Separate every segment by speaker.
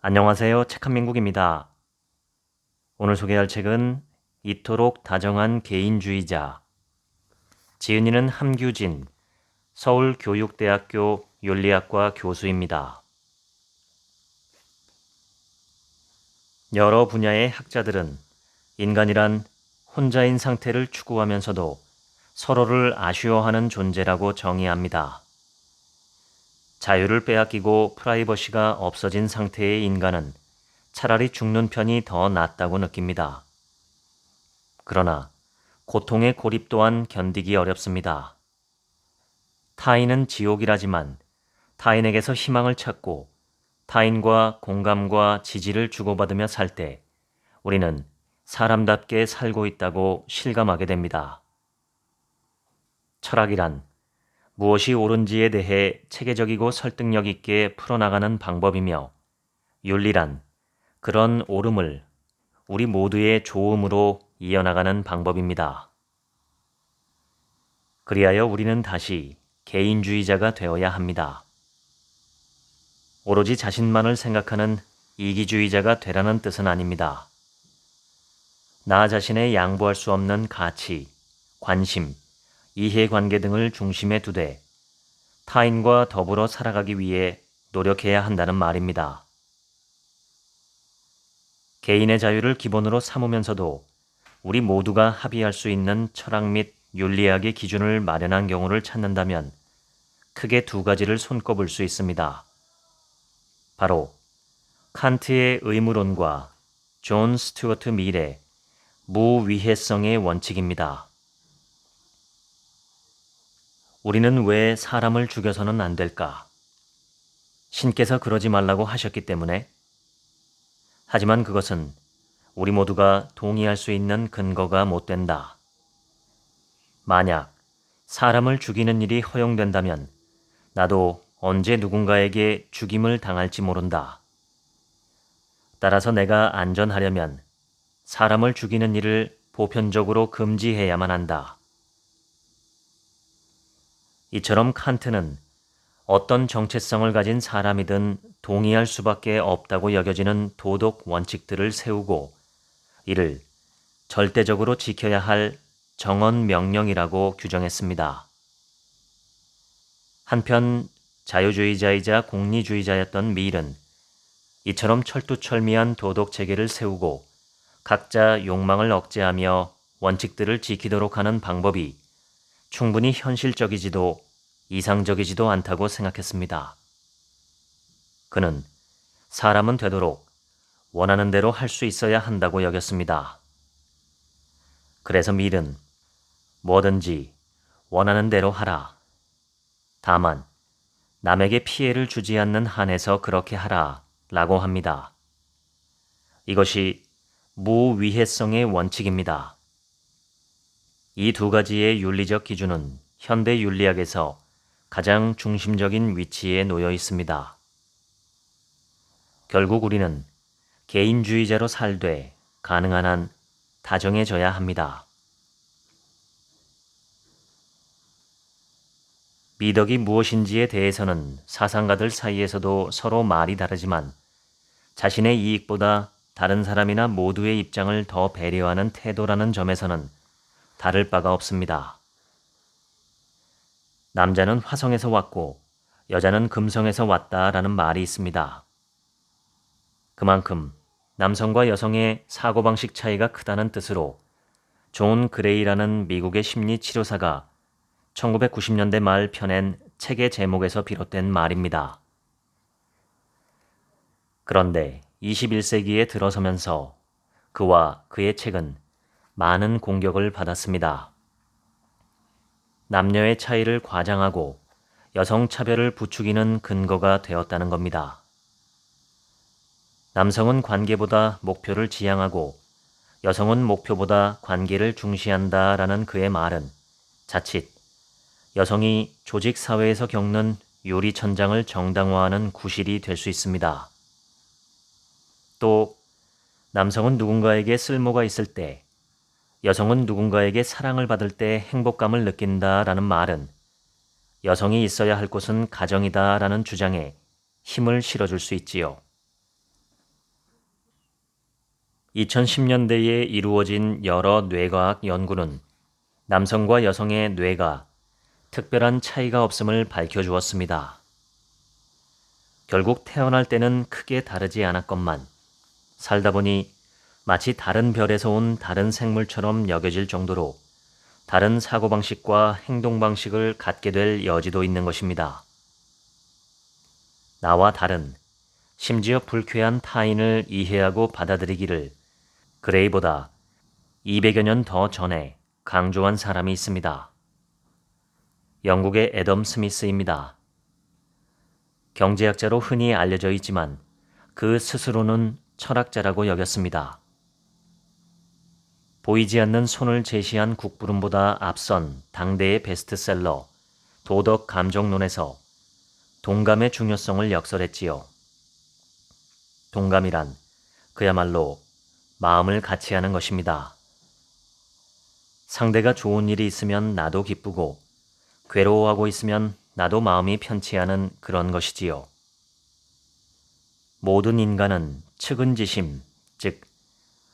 Speaker 1: 안녕하세요. 책한민국입니다. 오늘 소개할 책은 이토록 다정한 개인주의자. 지은이는 함규진, 서울교육대학교 윤리학과 교수입니다. 여러 분야의 학자들은 인간이란 혼자인 상태를 추구하면서도 서로를 아쉬워하는 존재라고 정의합니다. 자유를 빼앗기고 프라이버시가 없어진 상태의 인간은 차라리 죽는 편이 더 낫다고 느낍니다. 그러나 고통의 고립 또한 견디기 어렵습니다. 타인은 지옥이라지만 타인에게서 희망을 찾고 타인과 공감과 지지를 주고받으며 살 때 우리는 사람답게 살고 있다고 실감하게 됩니다. 철학이란 무엇이 옳은지에 대해 체계적이고 설득력 있게 풀어나가는 방법이며 윤리란 그런 옳음을 우리 모두의 좋음으로 이어나가는 방법입니다. 그리하여 우리는 다시 개인주의자가 되어야 합니다. 오로지 자신만을 생각하는 이기주의자가 되라는 뜻은 아닙니다. 나 자신의 양보할 수 없는 가치, 관심, 이해관계 등을 중심에 두되 타인과 더불어 살아가기 위해 노력해야 한다는 말입니다. 개인의 자유를 기본으로 삼으면서도 우리 모두가 합의할 수 있는 철학 및 윤리학의 기준을 마련한 경우를 찾는다면 크게 두 가지를 손꼽을 수 있습니다. 바로 칸트의 의무론과 존 스튜어트 밀의 무위해성의 원칙입니다. 우리는 왜 사람을 죽여서는 안 될까? 신께서 그러지 말라고 하셨기 때문에. 하지만 그것은 우리 모두가 동의할 수 있는 근거가 못 된다. 만약 사람을 죽이는 일이 허용된다면 나도 언제 누군가에게 죽임을 당할지 모른다. 따라서 내가 안전하려면 사람을 죽이는 일을 보편적으로 금지해야만 한다. 이처럼 칸트는 어떤 정체성을 가진 사람이든 동의할 수밖에 없다고 여겨지는 도덕 원칙들을 세우고 이를 절대적으로 지켜야 할 정언 명령이라고 규정했습니다. 한편 자유주의자이자 공리주의자였던 밀은 이처럼 철두철미한 도덕 체계를 세우고 각자 욕망을 억제하며 원칙들을 지키도록 하는 방법이 충분히 현실적이지도 이상적이지도 않다고 생각했습니다. 그는 사람은 되도록 원하는 대로 할 수 있어야 한다고 여겼습니다. 그래서 밀은 뭐든지 원하는 대로 하라. 다만 남에게 피해를 주지 않는 한에서 그렇게 하라 라고 합니다. 이것이 무위해성의 원칙입니다. 이 두 가지의 윤리적 기준은 현대 윤리학에서 가장 중심적인 위치에 놓여 있습니다. 결국 우리는 개인주의자로 살되 가능한 한 다정해져야 합니다. 미덕이 무엇인지에 대해서는 사상가들 사이에서도 서로 말이 다르지만 자신의 이익보다 다른 사람이나 모두의 입장을 더 배려하는 태도라는 점에서는 다를 바가 없습니다. 남자는 화성에서 왔고 여자는 금성에서 왔다라는 말이 있습니다. 그만큼 남성과 여성의 사고방식 차이가 크다는 뜻으로 존 그레이라는 미국의 심리치료사가 1990년대 말 펴낸 책의 제목에서 비롯된 말입니다. 그런데 21세기에 들어서면서 그와 그의 책은 많은 공격을 받았습니다. 남녀의 차이를 과장하고 여성 차별을 부추기는 근거가 되었다는 겁니다. 남성은 관계보다 목표를 지향하고 여성은 목표보다 관계를 중시한다라는 그의 말은 자칫 여성이 조직 사회에서 겪는 유리천장을 정당화하는 구실이 될 수 있습니다. 또 남성은 누군가에게 쓸모가 있을 때 여성은 누군가에게 사랑을 받을 때 행복감을 느낀다라는 말은 여성이 있어야 할 곳은 가정이다라는 주장에 힘을 실어줄 수 있지요. 2010년대에 이루어진 여러 뇌과학 연구는 남성과 여성의 뇌가 특별한 차이가 없음을 밝혀주었습니다. 결국 태어날 때는 크게 다르지 않았건만 살다 보니 마치 다른 별에서 온 다른 생물처럼 여겨질 정도로 다른 사고방식과 행동방식을 갖게 될 여지도 있는 것입니다. 나와 다른, 심지어 불쾌한 타인을 이해하고 받아들이기를 그레이보다 200여 년 더 전에 강조한 사람이 있습니다. 영국의 애덤 스미스입니다. 경제학자로 흔히 알려져 있지만 그 스스로는 철학자라고 여겼습니다. 보이지 않는 손을 제시한 국부름보다 앞선 당대의 베스트셀러 도덕 감정론에서 동감의 중요성을 역설했지요. 동감이란 그야말로 마음을 같이 하는 것입니다. 상대가 좋은 일이 있으면 나도 기쁘고 괴로워하고 있으면 나도 마음이 편치 않은 그런 것이지요. 모든 인간은 측은지심, 즉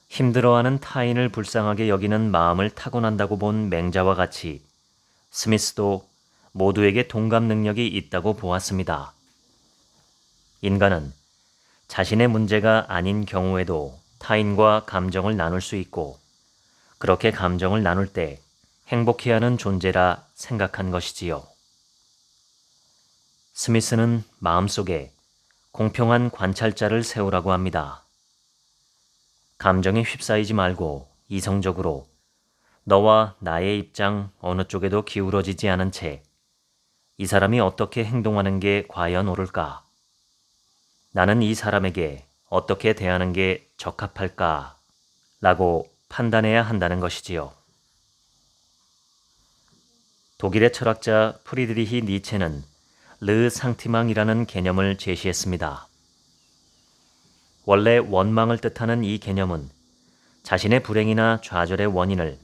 Speaker 1: 힘들어하는 타인을 불쌍하게 여기는 마음을 타고난다고 본 맹자와 같이 스미스도 모두에게 동감 능력이 있다고 보았습니다. 인간은 자신의 문제가 아닌 경우에도 타인과 감정을 나눌 수 있고 그렇게 감정을 나눌 때 행복해하는 존재라 생각한 것이지요. 스미스는 마음속에 공평한 관찰자를 세우라고 합니다. 감정에 휩싸이지 말고 이성적으로 너와 나의 입장 어느 쪽에도 기울어지지 않은 채 이 사람이 어떻게 행동하는 게 과연 옳을까? 나는 이 사람에게 어떻게 대하는 게 적합할까? 라고 판단해야 한다는 것이지요. 독일의 철학자 프리드리히 니체는 르 상티망이라는 개념을 제시했습니다. 원래 원망을 뜻하는 이 개념은 자신의 불행이나 좌절의 원인을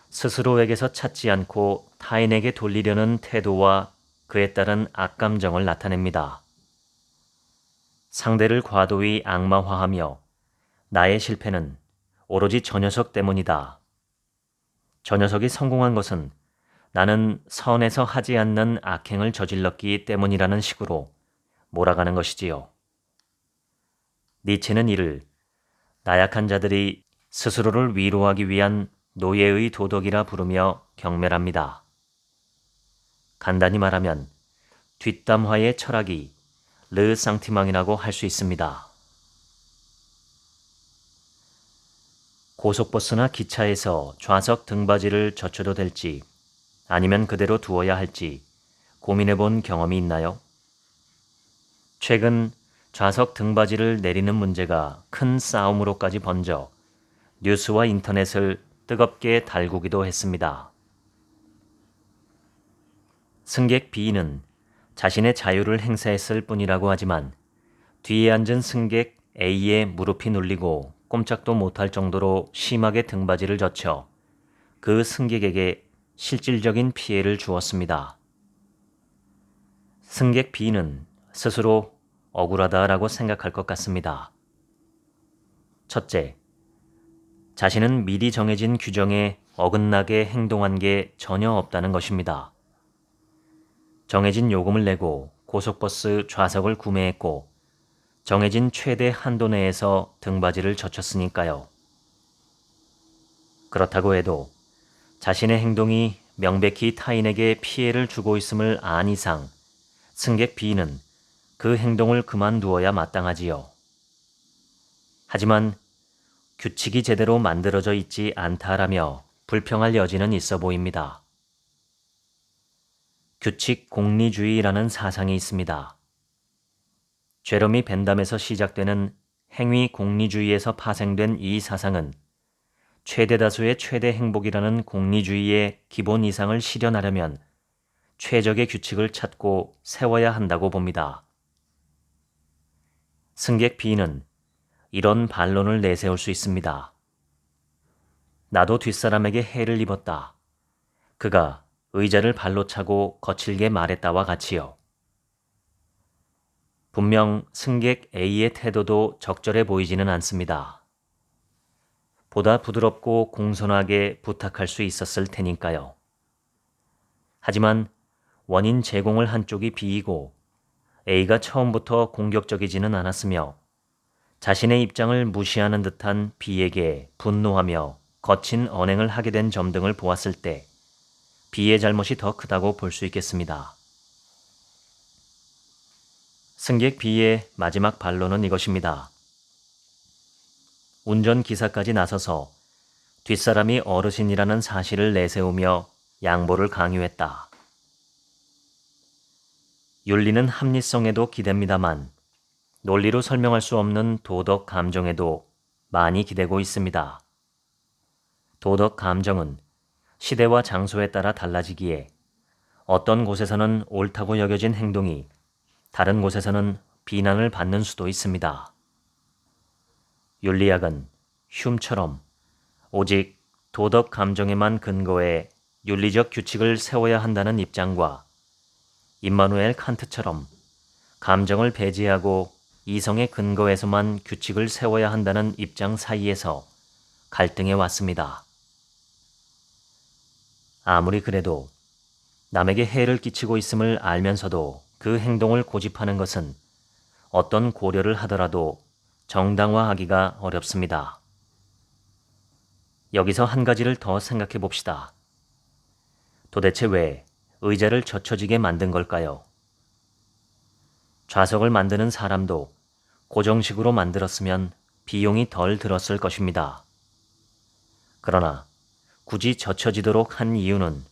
Speaker 1: 스스로에게서 찾지 않고 타인에게 돌리려는 태도와 그에 따른 악감정을 나타냅니다. 상대를 과도히 악마화하며 나의 실패는 오로지 저 녀석 때문이다. 저 녀석이 성공한 것은 나는 선에서 하지 않는 악행을 저질렀기 때문이라는 식으로 몰아가는 것이지요. 니체는 이를 나약한 자들이 스스로를 위로하기 위한 노예의 도덕이라 부르며 경멸합니다. 간단히 말하면 뒷담화의 철학이 르 상티망이라고 할 수 있습니다. 고속버스나 기차에서 좌석 등받이를 젖혀도 될지 아니면 그대로 두어야 할지 고민해 본 경험이 있나요? 최근 좌석 등받이를 내리는 문제가 큰 싸움으로까지 번져 뉴스와 인터넷을 뜨겁게 달구기도 했습니다. 승객 B는 자신의 자유를 행사했을 뿐이라고 하지만 뒤에 앉은 승객 A의 무릎이 눌리고 꼼짝도 못할 정도로 심하게 등받이를 젖혀 그 승객에게 실질적인 피해를 주었습니다. 승객 B는 스스로 억울하다라고 생각할 것 같습니다. 첫째, 자신은 미리 정해진 규정에 어긋나게 행동한 게 전혀 없다는 것입니다. 정해진 요금을 내고 고속버스 좌석을 구매했고 정해진 최대 한도 내에서 등받이를 젖혔으니까요. 그렇다고 해도 자신의 행동이 명백히 타인에게 피해를 주고 있음을 안 이상 승객 B는 그 행동을 그만두어야 마땅하지요. 하지만 규칙이 제대로 만들어져 있지 않다라며 불평할 여지는 있어 보입니다. 규칙 공리주의라는 사상이 있습니다. 제러미 벤담에서 시작되는 행위 공리주의에서 파생된 이 사상은 최대 다수의 최대 행복이라는 공리주의의 기본 이상을 실현하려면 최적의 규칙을 찾고 세워야 한다고 봅니다. 승객 B는 이런 반론을 내세울 수 있습니다. 나도 뒷사람에게 해를 입었다. 그가 의자를 발로 차고 거칠게 말했다와 같이요. 분명 승객 A의 태도도 적절해 보이지는 않습니다. 보다 부드럽고 공손하게 부탁할 수 있었을 테니까요. 하지만 원인 제공을 한쪽이 B이고 A가 처음부터 공격적이지는 않았으며 자신의 입장을 무시하는 듯한 B에게 분노하며 거친 언행을 하게 된 점 등을 보았을 때 B의 잘못이 더 크다고 볼 수 있겠습니다. 승객 B의 마지막 반론은 이것입니다. 운전기사까지 나서서 뒷사람이 어르신이라는 사실을 내세우며 양보를 강요했다. 윤리는 합리성에도 기댑니다만 논리로 설명할 수 없는 도덕 감정에도 많이 기대고 있습니다. 도덕 감정은 시대와 장소에 따라 달라지기에 어떤 곳에서는 옳다고 여겨진 행동이 다른 곳에서는 비난을 받는 수도 있습니다. 윤리학은 흉처럼 오직 도덕 감정에만 근거해 윤리적 규칙을 세워야 한다는 입장과 임마누엘 칸트처럼 감정을 배제하고 이성의 근거에서만 규칙을 세워야 한다는 입장 사이에서 갈등해 왔습니다. 아무리 그래도 남에게 해를 끼치고 있음을 알면서도 그 행동을 고집하는 것은 어떤 고려를 하더라도 정당화하기가 어렵습니다. 여기서 한 가지를 더 생각해 봅시다. 도대체 왜 의자를 젖혀지게 만든 걸까요? 좌석을 만드는 사람도 고정식으로 만들었으면 비용이 덜 들었을 것입니다. 그러나 굳이 젖혀지도록 한 이유는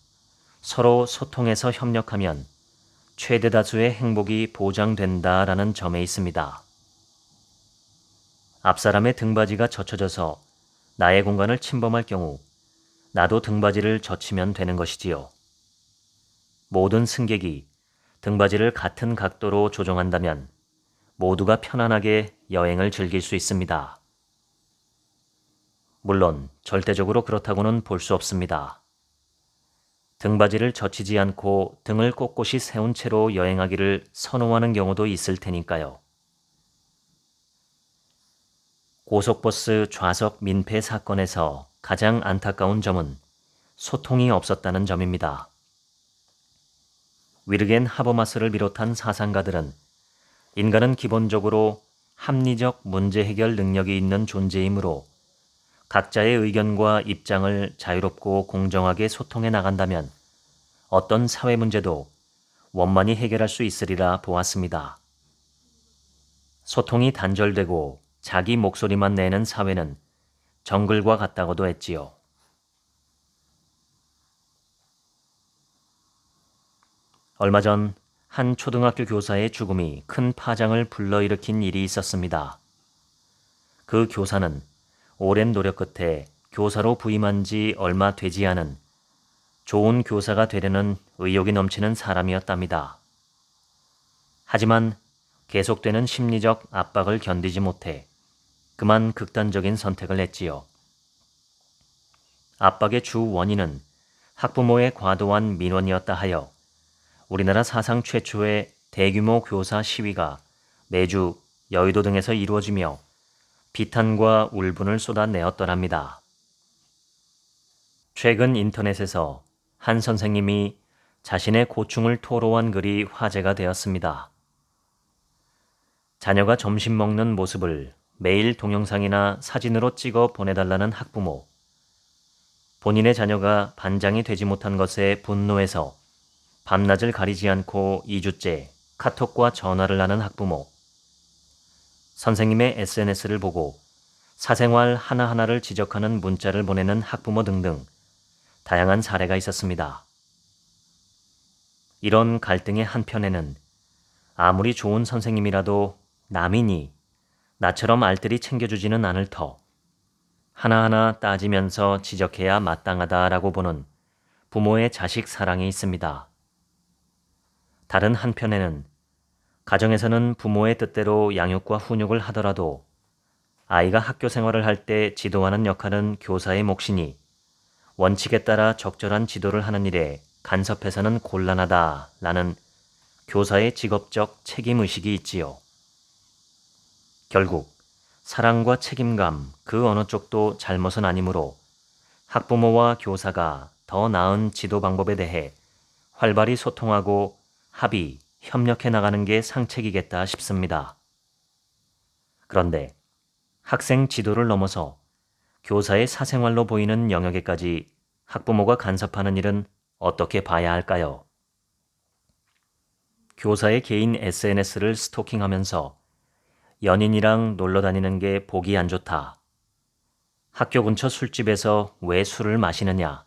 Speaker 1: 서로 소통해서 협력하면 최대 다수의 행복이 보장된다라는 점에 있습니다. 앞사람의 등받이가 젖혀져서 나의 공간을 침범할 경우 나도 등받이를 젖히면 되는 것이지요. 모든 승객이 등받이를 같은 각도로 조정한다면 모두가 편안하게 여행을 즐길 수 있습니다. 물론 절대적으로 그렇다고는 볼 수 없습니다. 등받이를 젖히지 않고 등을 꼿꼿이 세운 채로 여행하기를 선호하는 경우도 있을 테니까요. 고속버스 좌석 민폐 사건에서 가장 안타까운 점은 소통이 없었다는 점입니다. 위르겐 하버마스를 비롯한 사상가들은 인간은 기본적으로 합리적 문제 해결 능력이 있는 존재이므로 각자의 의견과 입장을 자유롭고 공정하게 소통해 나간다면 어떤 사회 문제도 원만히 해결할 수 있으리라 보았습니다. 소통이 단절되고 자기 목소리만 내는 사회는 정글과 같다고도 했지요. 얼마 전 한 초등학교 교사의 죽음이 큰 파장을 불러일으킨 일이 있었습니다. 그 교사는 오랜 노력 끝에 교사로 부임한 지 얼마 되지 않은 좋은 교사가 되려는 의욕이 넘치는 사람이었답니다. 하지만 계속되는 심리적 압박을 견디지 못해 그만 극단적인 선택을 했지요. 압박의 주 원인은 학부모의 과도한 민원이었다 하여 우리나라 사상 최초의 대규모 교사 시위가 매주 여의도 등에서 이루어지며 비탄과 울분을 쏟아내었더랍니다. 최근 인터넷에서 한 선생님이 자신의 고충을 토로한 글이 화제가 되었습니다. 자녀가 점심 먹는 모습을 매일 동영상이나 사진으로 찍어 보내달라는 학부모, 본인의 자녀가 반장이 되지 못한 것에 분노해서 밤낮을 가리지 않고 2주째 카톡과 전화를 하는 학부모, 선생님의 SNS를 보고 사생활 하나하나를 지적하는 문자를 보내는 학부모 등등 다양한 사례가 있었습니다. 이런 갈등의 한편에는 아무리 좋은 선생님이라도 남이니 나처럼 알뜰히 챙겨주지는 않을 터 하나하나 따지면서 지적해야 마땅하다라고 보는 부모의 자식 사랑이 있습니다. 다른 한편에는 가정에서는 부모의 뜻대로 양육과 훈육을 하더라도 아이가 학교 생활을 할 때 지도하는 역할은 교사의 몫이니 원칙에 따라 적절한 지도를 하는 일에 간섭해서는 곤란하다라는 교사의 직업적 책임의식이 있지요. 결국 사랑과 책임감 그 어느 쪽도 잘못은 아니므로 학부모와 교사가 더 나은 지도 방법에 대해 활발히 소통하고 합의, 협력해 나가는 게 상책이겠다 싶습니다. 그런데 학생 지도를 넘어서 교사의 사생활로 보이는 영역에까지 학부모가 간섭하는 일은 어떻게 봐야 할까요? 교사의 개인 SNS를 스토킹하면서 연인이랑 놀러 다니는 게 보기 안 좋다. 학교 근처 술집에서 왜 술을 마시느냐?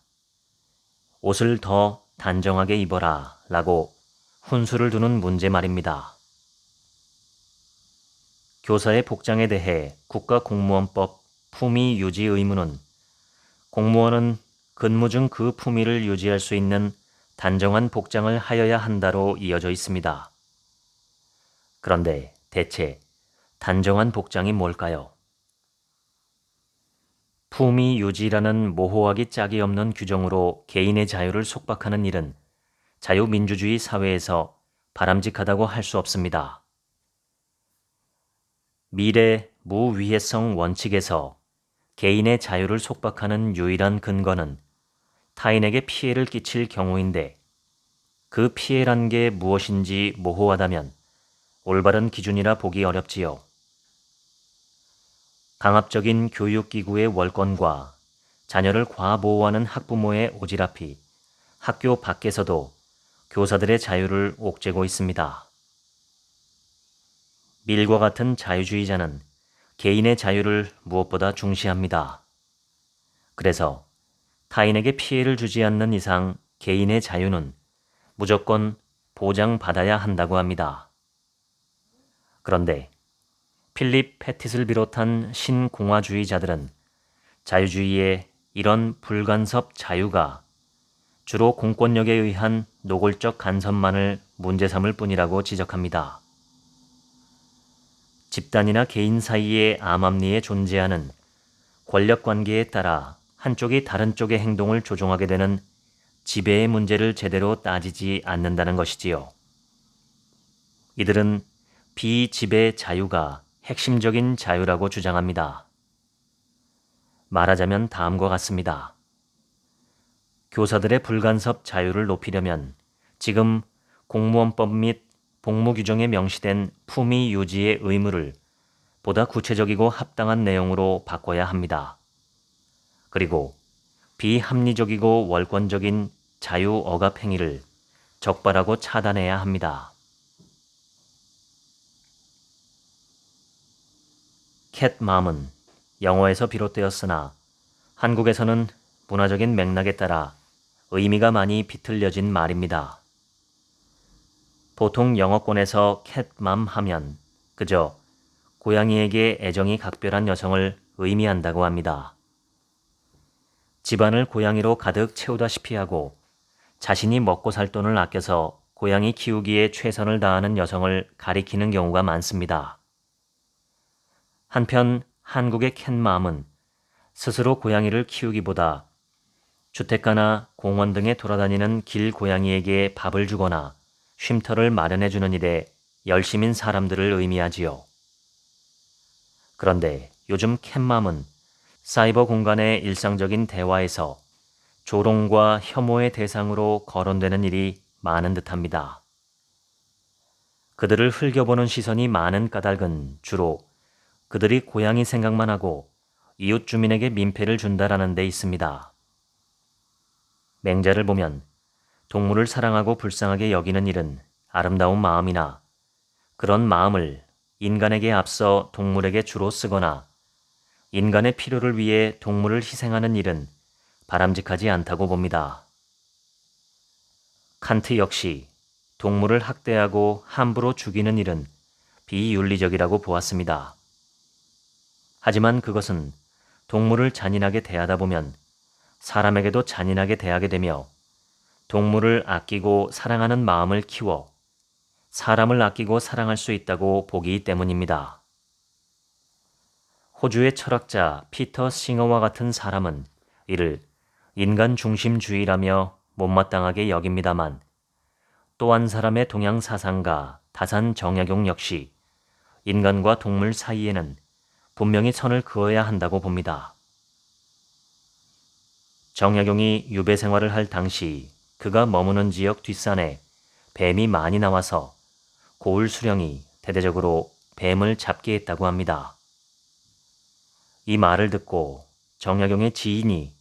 Speaker 1: 옷을 더 단정하게 입어라 라고 훈수를 두는 문제 말입니다. 교사의 복장에 대해 국가공무원법 품위 유지 의무는 공무원은 근무 중 그 품위를 유지할 수 있는 단정한 복장을 하여야 한다로 이어져 있습니다. 그런데 대체 단정한 복장이 뭘까요? 품위 유지라는 모호하기 짝이 없는 규정으로 개인의 자유를 속박하는 일은 자유민주주의 사회에서 바람직하다고 할 수 없습니다. 미래 무위해성 원칙에서 개인의 자유를 속박하는 유일한 근거는 타인에게 피해를 끼칠 경우인데 그 피해란 게 무엇인지 모호하다면 올바른 기준이라 보기 어렵지요. 강압적인 교육기구의 월권과 자녀를 과보호하는 학부모의 오지랖이 학교 밖에서도 교사들의 자유를 옥죄고 있습니다. 밀과 같은 자유주의자는 개인의 자유를 무엇보다 중시합니다. 그래서 타인에게 피해를 주지 않는 이상 개인의 자유는 무조건 보장받아야 한다고 합니다. 그런데 필립 패티스를 비롯한 신공화주의자들은 자유주의의 이런 불간섭 자유가 주로 공권력에 의한 노골적 간섭만을 문제 삼을 뿐이라고 지적합니다. 집단이나 개인 사이의 암암리에 존재하는 권력관계에 따라 한쪽이 다른 쪽의 행동을 조종하게 되는 지배의 문제를 제대로 따지지 않는다는 것이지요. 이들은 비지배 자유가 핵심적인 자유라고 주장합니다. 말하자면 다음과 같습니다. 교사들의 불간섭 자유를 높이려면 지금 공무원법 및 복무규정에 명시된 품위 유지의 의무를 보다 구체적이고 합당한 내용으로 바꿔야 합니다. 그리고 비합리적이고 월권적인 자유 억압 행위를 적발하고 차단해야 합니다. 캣맘은 영어에서 비롯되었으나 한국에서는 문화적인 맥락에 따라 의미가 많이 비틀려진 말입니다. 보통 영어권에서 캣맘 하면 그저 고양이에게 애정이 각별한 여성을 의미한다고 합니다. 집안을 고양이로 가득 채우다시피 하고 자신이 먹고 살 돈을 아껴서 고양이 키우기에 최선을 다하는 여성을 가리키는 경우가 많습니다. 한편 한국의 캣맘은 스스로 고양이를 키우기보다 주택가나 공원 등에 돌아다니는 길 고양이에게 밥을 주거나 쉼터를 마련해주는 일에 열심인 사람들을 의미하지요. 그런데 요즘 캣맘은 사이버 공간의 일상적인 대화에서 조롱과 혐오의 대상으로 거론되는 일이 많은 듯합니다. 그들을 흘겨보는 시선이 많은 까닭은 주로 그들이 고양이 생각만 하고 이웃 주민에게 민폐를 준다라는 데 있습니다. 맹자를 보면 동물을 사랑하고 불쌍하게 여기는 일은 아름다운 마음이나 그런 마음을 인간에게 앞서 동물에게 주로 쓰거나 인간의 필요를 위해 동물을 희생하는 일은 바람직하지 않다고 봅니다. 칸트 역시 동물을 학대하고 함부로 죽이는 일은 비윤리적이라고 보았습니다. 하지만 그것은 동물을 잔인하게 대하다 보면 사람에게도 잔인하게 대하게 되며 동물을 아끼고 사랑하는 마음을 키워 사람을 아끼고 사랑할 수 있다고 보기 때문입니다. 호주의 철학자 피터 싱어와 같은 사람은 이를 인간 중심주의라며 못마땅하게 여깁니다만 또 한 사람의 동양 사상가 다산 정약용 역시 인간과 동물 사이에는 분명히 선을 그어야 한다고 봅니다. 정약용이 유배 생활을 할 당시 그가 머무는 지역 뒷산에 뱀이 많이 나와서 고을 수령이 대대적으로 뱀을 잡게 했다고 합니다. 이 말을 듣고 정약용의 지인이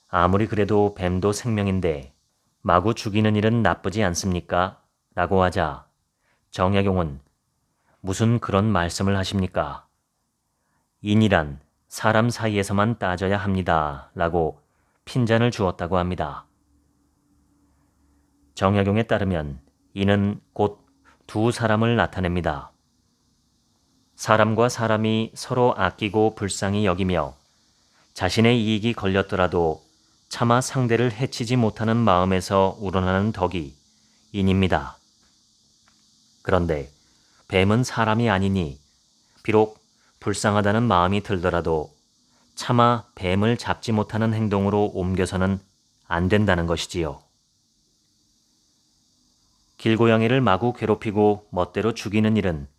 Speaker 1: 아무리 그래도 뱀도 생명인데 마구 죽이는 일은 나쁘지 않습니까? 라고 하자 정약용은 무슨 그런 말씀을 하십니까? 인이란 사람 사이에서만 따져야 합니다. 라고 핀잔을 주었다고 합니다. 정약용에 따르면 이는 곧 두 사람을 나타냅니다. 사람과 사람이 서로 아끼고 불쌍히 여기며 자신의 이익이 걸렸더라도 차마 상대를 해치지 못하는 마음에서 우러나는 덕이 인입니다. 그런데 뱀은 사람이 아니니 비록 불쌍하다는 마음이 들더라도 차마 뱀을 잡지 못하는 행동으로 옮겨서는 안 된다는 것이지요. 길고양이를 마구 괴롭히고 멋대로 죽이는 일은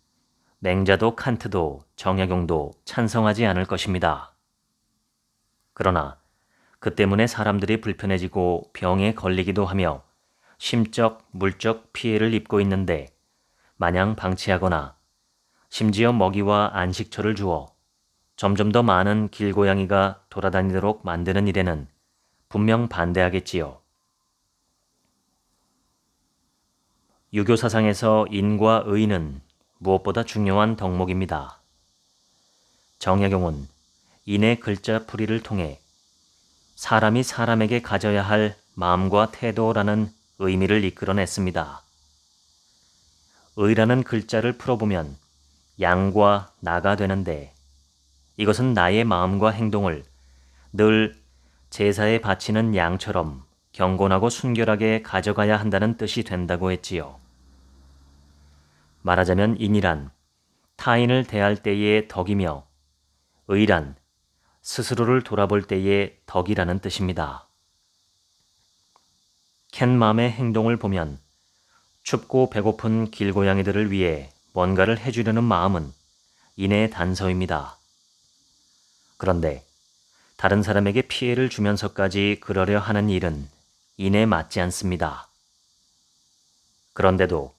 Speaker 1: 맹자도 칸트도 정약용도 찬성하지 않을 것입니다. 그러나 그 때문에 사람들이 불편해지고 병에 걸리기도 하며 심적, 물적 피해를 입고 있는데 마냥 방치하거나 심지어 먹이와 안식처를 주어 점점 더 많은 길고양이가 돌아다니도록 만드는 일에는 분명 반대하겠지요. 유교 사상에서 인과 의는 무엇보다 중요한 덕목입니다. 정약용은 인의 글자 풀이를 통해 사람이 사람에게 가져야 할 마음과 태도라는 의미를 이끌어냈습니다. 의라는 글자를 풀어보면 양과 나가 되는데 이것은 나의 마음과 행동을 늘 제사에 바치는 양처럼 경건하고 순결하게 가져가야 한다는 뜻이 된다고 했지요. 말하자면 인이란 타인을 대할 때의 덕이며 의란 스스로를 돌아볼 때의 덕이라는 뜻입니다. 캣맘의 행동을 보면 춥고 배고픈 길고양이들을 위해 뭔가를 해주려는 마음은 인의 단서입니다. 그런데 다른 사람에게 피해를 주면서까지 그러려 하는 일은 인에 맞지 않습니다. 그런데도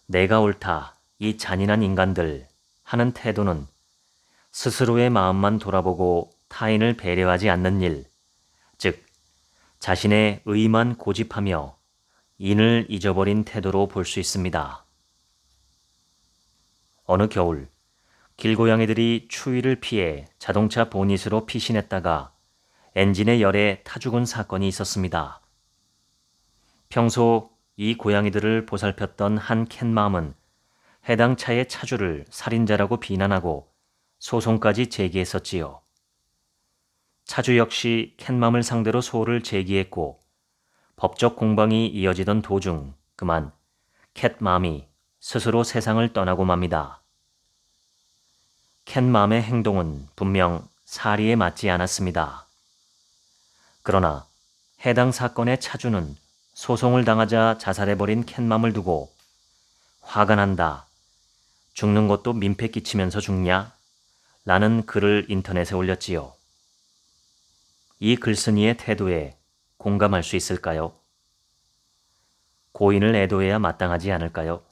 Speaker 1: 내가 옳다, 이 잔인한 인간들 하는 태도는 스스로의 마음만 돌아보고 타인을 배려하지 않는 일, 즉 자신의 의만 고집하며 인을 잊어버린 태도로 볼 수 있습니다. 어느 겨울 길고양이들이 추위를 피해 자동차 보닛으로 피신했다가 엔진의 열에 타 죽은 사건이 있었습니다. 평소 이 고양이들을 보살폈던 한 캣맘은 해당 차의 차주를 살인자라고 비난하고 소송까지 제기했었지요. 차주 역시 캣맘을 상대로 소를 제기했고 법적 공방이 이어지던 도중 그만 캣맘이 스스로 세상을 떠나고 맙니다. 캣맘의 행동은 분명 사리에 맞지 않았습니다. 그러나 해당 사건의 차주는 소송을 당하자 자살해버린 캣맘을 두고 화가 난다. 죽는 것도 민폐 끼치면서 죽냐? 라는 글을 인터넷에 올렸지요. 이 글쓴이의 태도에 공감할 수 있을까요? 고인을 애도해야 마땅하지 않을까요?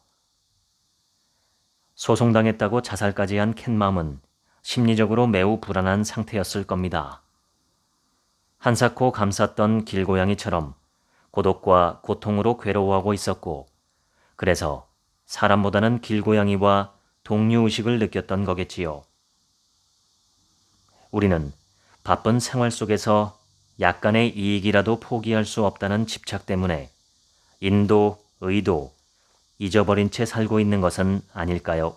Speaker 1: 소송당했다고 자살까지 한 캣맘은 심리적으로 매우 불안한 상태였을 겁니다. 한사코 감쌌던 길고양이처럼 고독과 고통으로 괴로워하고 있었고 그래서 사람보다는 길고양이와 동료의식을 느꼈던 거겠지요. 우리는 바쁜 생활 속에서 약간의 이익이라도 포기할 수 없다는 집착 때문에 인도, 의도, 잊어버린 채 살고 있는 것은 아닐까요?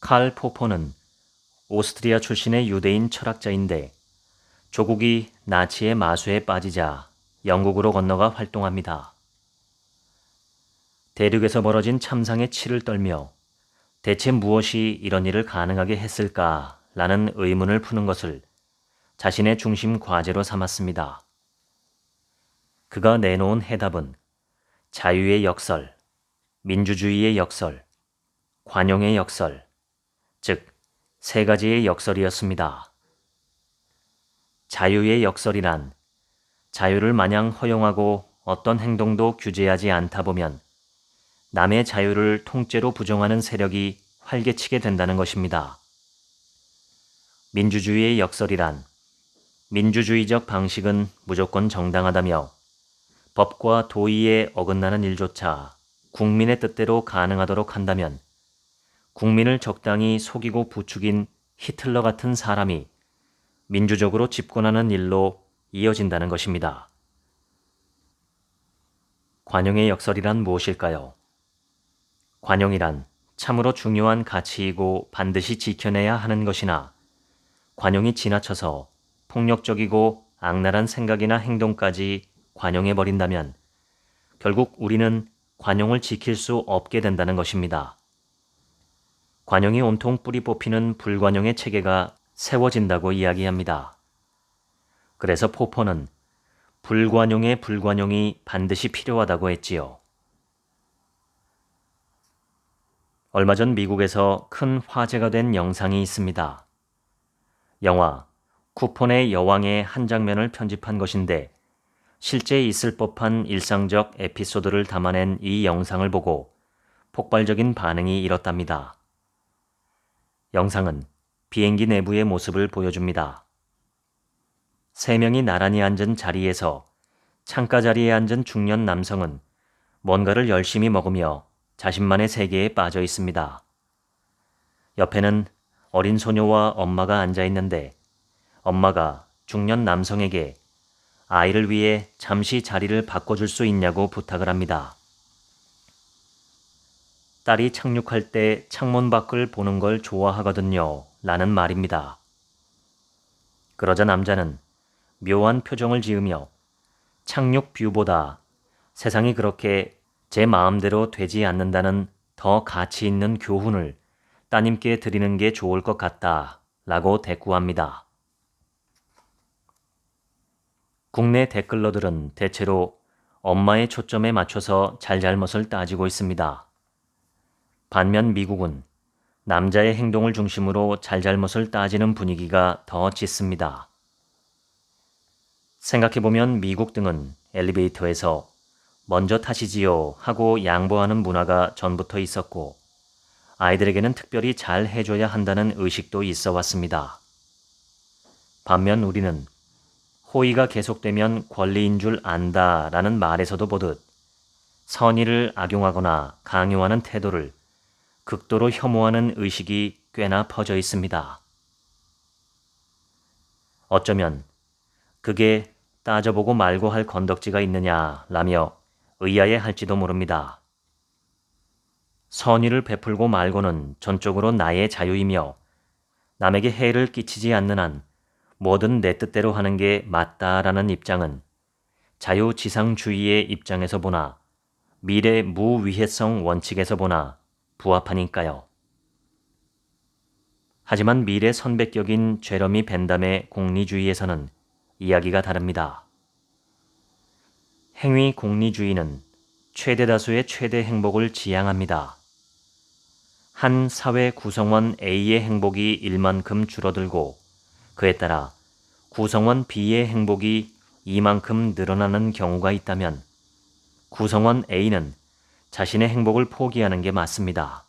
Speaker 1: 칼 포퍼는 오스트리아 출신의 유대인 철학자인데 조국이 나치의 마수에 빠지자 영국으로 건너가 활동합니다. 대륙에서 벌어진 참상의 치를 떨며 대체 무엇이 이런 일을 가능하게 했을까라는 의문을 푸는 것을 자신의 중심 과제로 삼았습니다. 그가 내놓은 해답은 자유의 역설, 민주주의의 역설, 관용의 역설, 즉 세 가지의 역설이었습니다. 자유의 역설이란 자유를 마냥 허용하고 어떤 행동도 규제하지 않다 보면 남의 자유를 통째로 부정하는 세력이 활개치게 된다는 것입니다. 민주주의의 역설이란 민주주의적 방식은 무조건 정당하다며 법과 도의에 어긋나는 일조차 국민의 뜻대로 가능하도록 한다면 국민을 적당히 속이고 부추긴 히틀러 같은 사람이 민주적으로 집권하는 일로 이어진다는 것입니다. 관용의 역설이란 무엇일까요? 관용이란 참으로 중요한 가치이고 반드시 지켜내야 하는 것이나 관용이 지나쳐서 폭력적이고 악랄한 생각이나 행동까지 관용해버린다면 결국 우리는 관용을 지킬 수 없게 된다는 것입니다. 관용이 온통 뿌리 뽑히는 불관용의 체계가 세워진다고 이야기합니다. 그래서 포퍼는 불관용의 불관용이 반드시 필요하다고 했지요. 얼마 전 미국에서 큰 화제가 된 영상이 있습니다. 영화 쿠폰의 여왕의 한 장면을 편집한 것인데 실제 있을 법한 일상적 에피소드를 담아낸 이 영상을 보고 폭발적인 반응이 일었답니다. 영상은 비행기 내부의 모습을 보여줍니다. 3명이 나란히 앉은 자리에서 창가 자리에 앉은 중년 남성은 뭔가를 열심히 먹으며 자신만의 세계에 빠져 있습니다. 옆에는 어린 소녀와 엄마가 앉아 있는데 엄마가 중년 남성에게 아이를 위해 잠시 자리를 바꿔줄 수 있냐고 부탁을 합니다. 딸이 착륙할 때 창문 밖을 보는 걸 좋아하거든요. 라는 말입니다. 그러자 남자는 묘한 표정을 지으며 착륙 뷰보다 세상이 그렇게 제 마음대로 되지 않는다는 더 가치 있는 교훈을 따님께 드리는 게 좋을 것 같다 라고 대꾸합니다. 국내 댓글러들은 대체로 엄마의 초점에 맞춰서 잘잘못을 따지고 있습니다. 반면 미국은 남자의 행동을 중심으로 잘잘못을 따지는 분위기가 더 짙습니다. 생각해보면 미국 등은 엘리베이터에서 먼저 타시지요 하고 양보하는 문화가 전부터 있었고 아이들에게는 특별히 잘 해줘야 한다는 의식도 있어 왔습니다. 반면 우리는 호의가 계속되면 권리인 줄 안다 라는 말에서도 보듯 선의를 악용하거나 강요하는 태도를 극도로 혐오하는 의식이 꽤나 퍼져 있습니다. 어쩌면 그게 따져보고 말고 할 건덕지가 있느냐라며 의아해할지도 모릅니다. 선의를 베풀고 말고는 전적으로 나의 자유이며 남에게 해를 끼치지 않는 한 뭐든 내 뜻대로 하는 게 맞다라는 입장은 자유지상주의의 입장에서 보나 미래 무위해성 원칙에서 보나 부합하니까요. 하지만 미래 선배격인 제러미 벤담의 공리주의에서는 이야기가 다릅니다. 행위 공리주의는 최대 다수의 최대 행복을 지향합니다. 한 사회 구성원 A의 행복이 1만큼 줄어들고 그에 따라 구성원 B의 행복이 2만큼 늘어나는 경우가 있다면 구성원 A는 자신의 행복을 포기하는 게 맞습니다.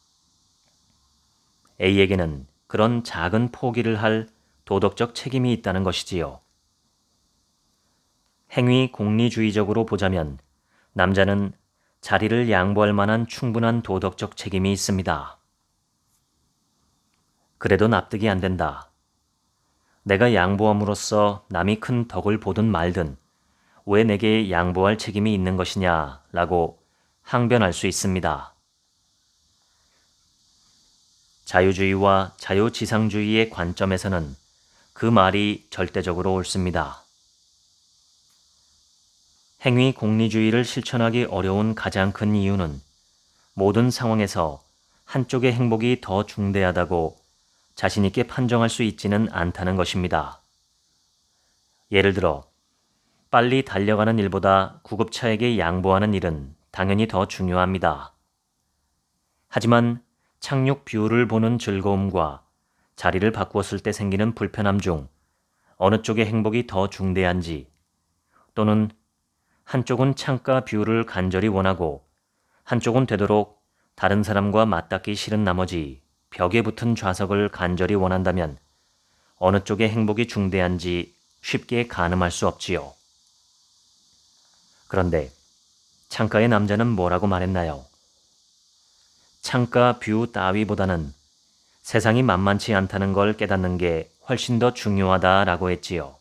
Speaker 1: A에게는 그런 작은 포기를 할 도덕적 책임이 있다는 것이지요. 행위 공리주의적으로 보자면 남자는 자리를 양보할 만한 충분한 도덕적 책임이 있습니다. 그래도 납득이 안 된다. 내가 양보함으로써 남이 큰 덕을 보든 말든 왜 내게 양보할 책임이 있는 것이냐 라고 항변할 수 있습니다. 자유주의와 자유지상주의의 관점에서는 그 말이 절대적으로 옳습니다. 행위 공리주의를 실천하기 어려운 가장 큰 이유는 모든 상황에서 한쪽의 행복이 더 중대하다고 자신있게 판정할 수 있지는 않다는 것입니다. 예를 들어 빨리 달려가는 일보다 구급차에게 양보하는 일은 당연히 더 중요합니다. 하지만 착륙 뷰를 보는 즐거움과 자리를 바꾸었을 때 생기는 불편함 중 어느 쪽의 행복이 더 중대한지, 또는 한쪽은 창가 뷰를 간절히 원하고 한쪽은 되도록 다른 사람과 맞닿기 싫은 나머지 벽에 붙은 좌석을 간절히 원한다면 어느 쪽의 행복이 중대한지 쉽게 가늠할 수 없지요. 그런데 창가의 남자는 뭐라고 말했나요? 창가 뷰 따위보다는 세상이 만만치 않다는 걸 깨닫는 게 훨씬 더 중요하다라고 했지요.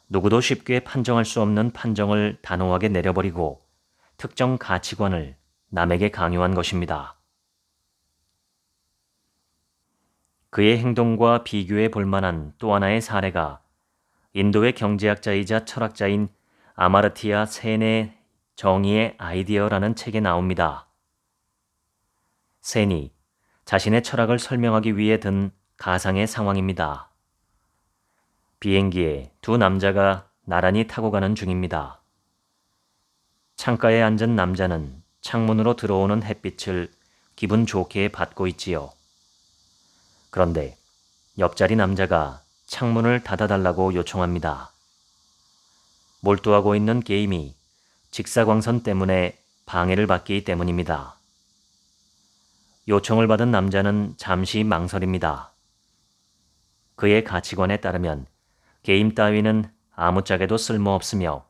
Speaker 1: 누구도 쉽게 판정할 수 없는 판정을 단호하게 내려버리고 특정 가치관을 남에게 강요한 것입니다. 그의 행동과 비교해 볼 만한 또 하나의 사례가 인도의 경제학자이자 철학자인 아마르티아 센의 정의의 아이디어라는 책에 나옵니다. 센이 자신의 철학을 설명하기 위해 든 가상의 상황입니다. 비행기에 두 남자가 나란히 타고 가는 중입니다. 창가에 앉은 남자는 창문으로 들어오는 햇빛을 기분 좋게 받고 있지요. 그런데 옆자리 남자가 창문을 닫아달라고 요청합니다. 몰두하고 있는 게임이 직사광선 때문에 방해를 받기 때문입니다. 요청을 받은 남자는 잠시 망설입니다. 그의 가치관에 따르면 게임 따위는 아무짝에도 쓸모없으며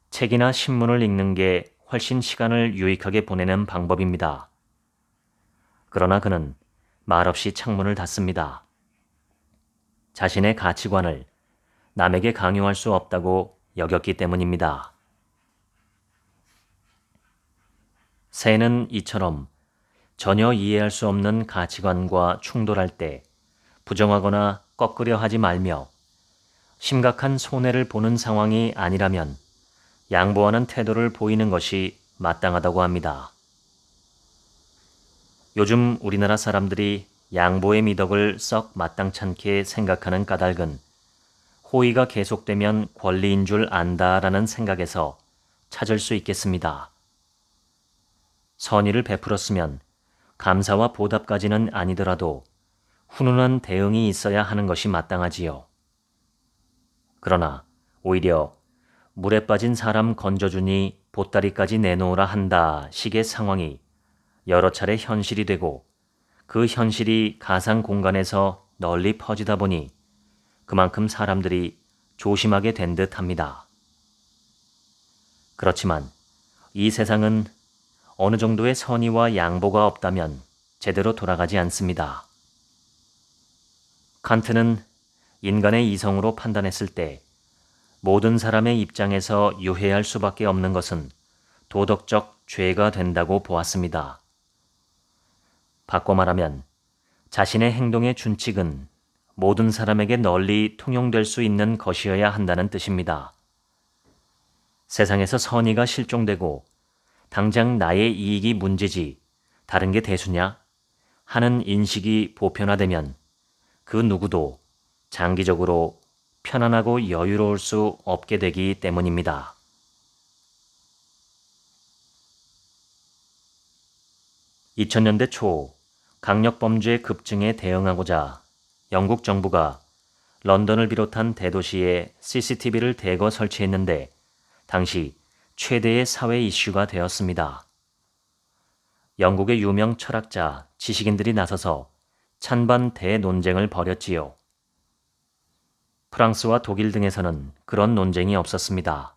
Speaker 1: 책이나 신문을 읽는 게 훨씬 시간을 유익하게 보내는 방법입니다. 그러나 그는 말없이 창문을 닫습니다. 자신의 가치관을 남에게 강요할 수 없다고 여겼기 때문입니다. 새는 이처럼 전혀 이해할 수 없는 가치관과 충돌할 때 부정하거나 꺾으려 하지 말며 심각한 손해를 보는 상황이 아니라면 양보하는 태도를 보이는 것이 마땅하다고 합니다. 요즘 우리나라 사람들이 양보의 미덕을 썩 마땅찮게 생각하는 까닭은 호의가 계속되면 권리인 줄 안다라는 생각에서 찾을 수 있겠습니다. 선의를 베풀었으면 감사와 보답까지는 아니더라도 훈훈한 대응이 있어야 하는 것이 마땅하지요. 그러나 오히려 물에 빠진 사람 건져주니 보따리까지 내놓으라 한다 식의 상황이 여러 차례 현실이 되고 그 현실이 가상 공간에서 널리 퍼지다 보니 그만큼 사람들이 조심하게 된 듯합니다. 그렇지만 이 세상은 어느 정도의 선의와 양보가 없다면 제대로 돌아가지 않습니다. 칸트는 인간의 이성으로 판단했을 때 모든 사람의 입장에서 유해할 수밖에 없는 것은 도덕적 죄가 된다고 보았습니다. 바꿔 말하면 자신의 행동의 준칙은 모든 사람에게 널리 통용될 수 있는 것이어야 한다는 뜻입니다. 세상에서 선의가 실종되고 당장 나의 이익이 문제지 다른 게 대수냐 하는 인식이 보편화되면 그 누구도 장기적으로 편안하고 여유로울 수 없게 되기 때문입니다. (2000년대) 초 강력범죄 급증에 대응하고자 영국 정부가 런던을 비롯한 대도시에 CCTV를 대거 설치했는데 당시 최대의 사회 이슈가 되었습니다. 영국의 유명 철학자, 지식인들이 나서서 찬반 대논쟁을 벌였지요. 프랑스와 독일 등에서는 그런 논쟁이 없었습니다.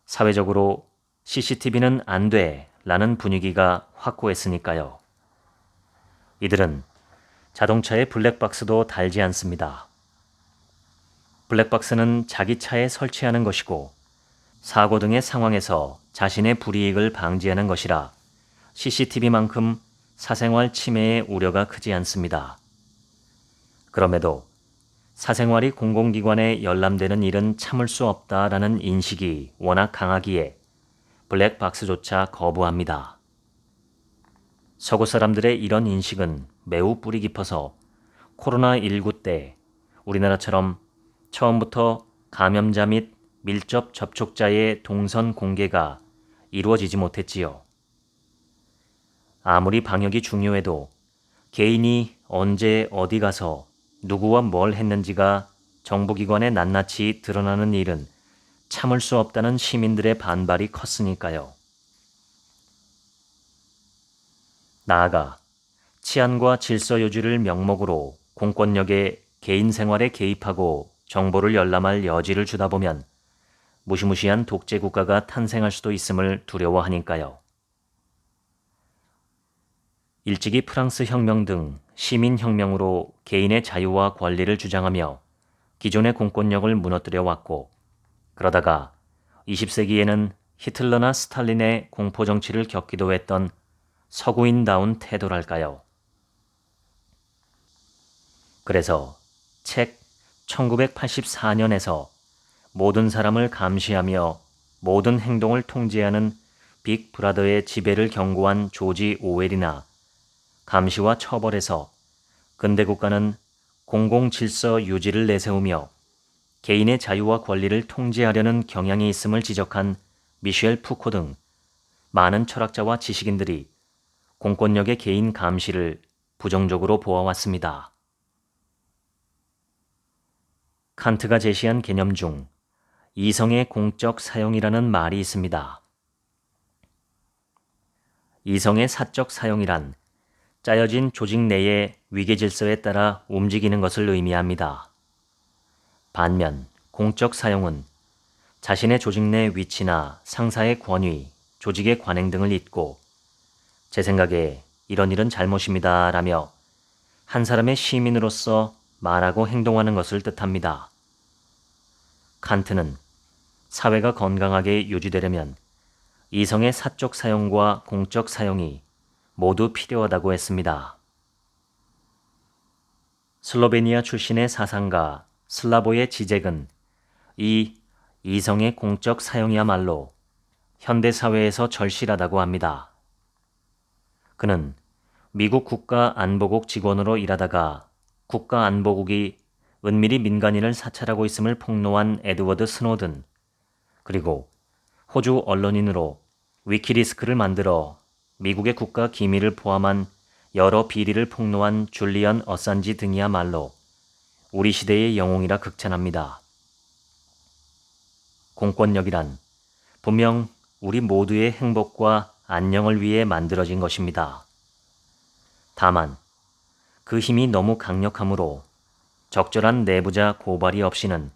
Speaker 1: 사회적으로 CCTV는 안 돼 라는 분위기가 확고했으니까요. 이들은 자동차에 블랙박스도 달지 않습니다. 블랙박스는 자기 차에 설치하는 것이고 사고 등의 상황에서 자신의 불이익을 방지하는 것이라 CCTV만큼 사생활 침해의 우려가 크지 않습니다. 그럼에도 사생활이 공공기관에 열람되는 일은 참을 수 없다라는 인식이 워낙 강하기에 블랙박스조차 거부합니다. 서구 사람들의 이런 인식은 매우 뿌리 깊어서 코로나19 때 우리나라처럼 처음부터 감염자 및 밀접 접촉자의 동선 공개가 이루어지지 못했지요. 아무리 방역이 중요해도 개인이 언제 어디 가서 누구와 뭘 했는지가 정부기관에 낱낱이 드러나는 일은 참을 수 없다는 시민들의 반발이 컸으니까요. 나아가 치안과 질서 유지를 명목으로 공권력의 개인 생활에 개입하고 정보를 열람할 여지를 주다 보면 무시무시한 독재 국가가 탄생할 수도 있음을 두려워하니까요. 일찍이 프랑스 혁명 등 시민혁명으로 개인의 자유와 권리를 주장하며 기존의 공권력을 무너뜨려 왔고, 그러다가 20세기에는 히틀러나 스탈린의 공포정치를 겪기도 했던 서구인다운 태도랄까요. 그래서 책 1984년에서 모든 사람을 감시하며 모든 행동을 통제하는 빅 브라더의 지배를 경고한 조지 오웰이나 감시와 처벌에서 근대 국가는 공공 질서 유지를 내세우며 개인의 자유와 권리를 통제하려는 경향이 있음을 지적한 미셸 푸코 등 많은 철학자와 지식인들이 공권력의 개인 감시를 부정적으로 보아왔습니다. 칸트가 제시한 개념 중 이성의 공적 사용이라는 말이 있습니다. 이성의 사적 사용이란 짜여진 조직 내의 위계 질서에 따라 움직이는 것을 의미합니다. 반면 공적 사용은 자신의 조직 내 위치나 상사의 권위, 조직의 관행 등을 잇고 제 생각에 이런 일은 잘못입니다 라며 한 사람의 시민으로서 말하고 행동하는 것을 뜻합니다. 칸트는 사회가 건강하게 유지되려면 이성의 사적 사용과 공적 사용이 모두 필요하다고 했습니다. 슬로베니아 출신의 사상가 슬라보의 지젝은 이 이성의 공적 사용이야말로 현대사회에서 절실하다고 합니다. 그는 미국 국가안보국 직원으로 일하다가 국가안보국이 은밀히 민간인을 사찰하고 있음을 폭로한 에드워드 스노든, 그리고 호주 언론인으로 위키리스크를 만들어 미국의 국가 기밀을 포함한 여러 비리를 폭로한 줄리언 어산지 등이야말로 우리 시대의 영웅이라 극찬합니다. 공권력이란 분명 우리 모두의 행복과 안녕을 위해 만들어진 것입니다. 다만 그 힘이 너무 강력하므로 적절한 내부자 고발이 없이는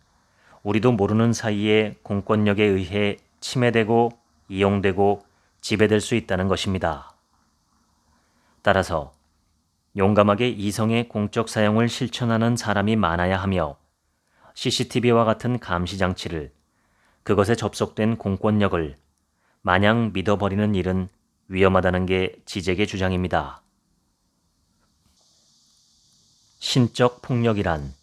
Speaker 1: 우리도 모르는 사이에 공권력에 의해 침해되고 이용되고 지배될 수 있다는 것입니다. 따라서 용감하게 이성의 공적 사용을 실천하는 사람이 많아야 하며 CCTV와 같은 감시 장치를, 그것에 접속된 공권력을 마냥 믿어버리는 일은 위험하다는 게 지젝의 주장입니다. 신적 폭력이란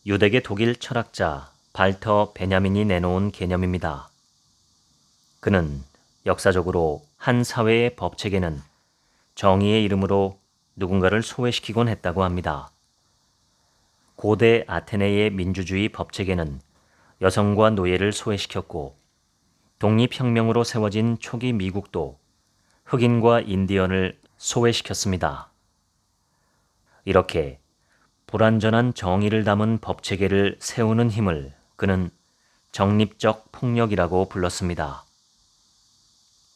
Speaker 1: 유대계 독일 철학자 발터 베냐민이 내놓은 개념입니다. 그는 역사적으로 한 사회의 법체계는 정의의 이름으로 누군가를 소외시키곤 했다고 합니다. 고대 아테네의 민주주의 법체계는 여성과 노예를 소외시켰고, 독립혁명으로 세워진 초기 미국도 흑인과 인디언을 소외시켰습니다. 이렇게 불완전한 정의를 담은 법체계를 세우는 힘을 그는 정립적 폭력이라고 불렀습니다.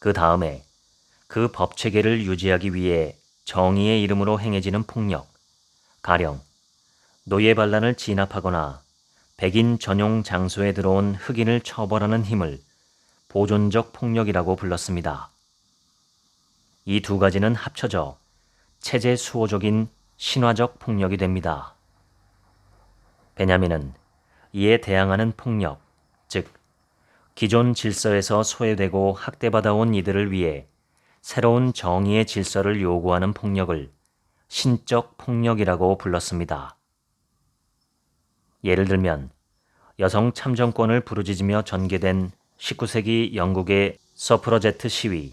Speaker 1: 그 다음에 그 법체계를 유지하기 위해 정의의 이름으로 행해지는 폭력, 가령 노예 반란을 진압하거나 백인 전용 장소에 들어온 흑인을 처벌하는 힘을 보존적 폭력이라고 불렀습니다. 이 두 가지는 합쳐져 체제 수호적인 신화적 폭력이 됩니다. 베냐민은 이에 대항하는 폭력, 즉 기존 질서에서 소외되고 학대받아온 이들을 위해 새로운 정의의 질서를 요구하는 폭력을 신적 폭력이라고 불렀습니다. 예를 들면 여성 참정권을 부르짖으며 전개된 19세기 영국의 서프러제트 시위,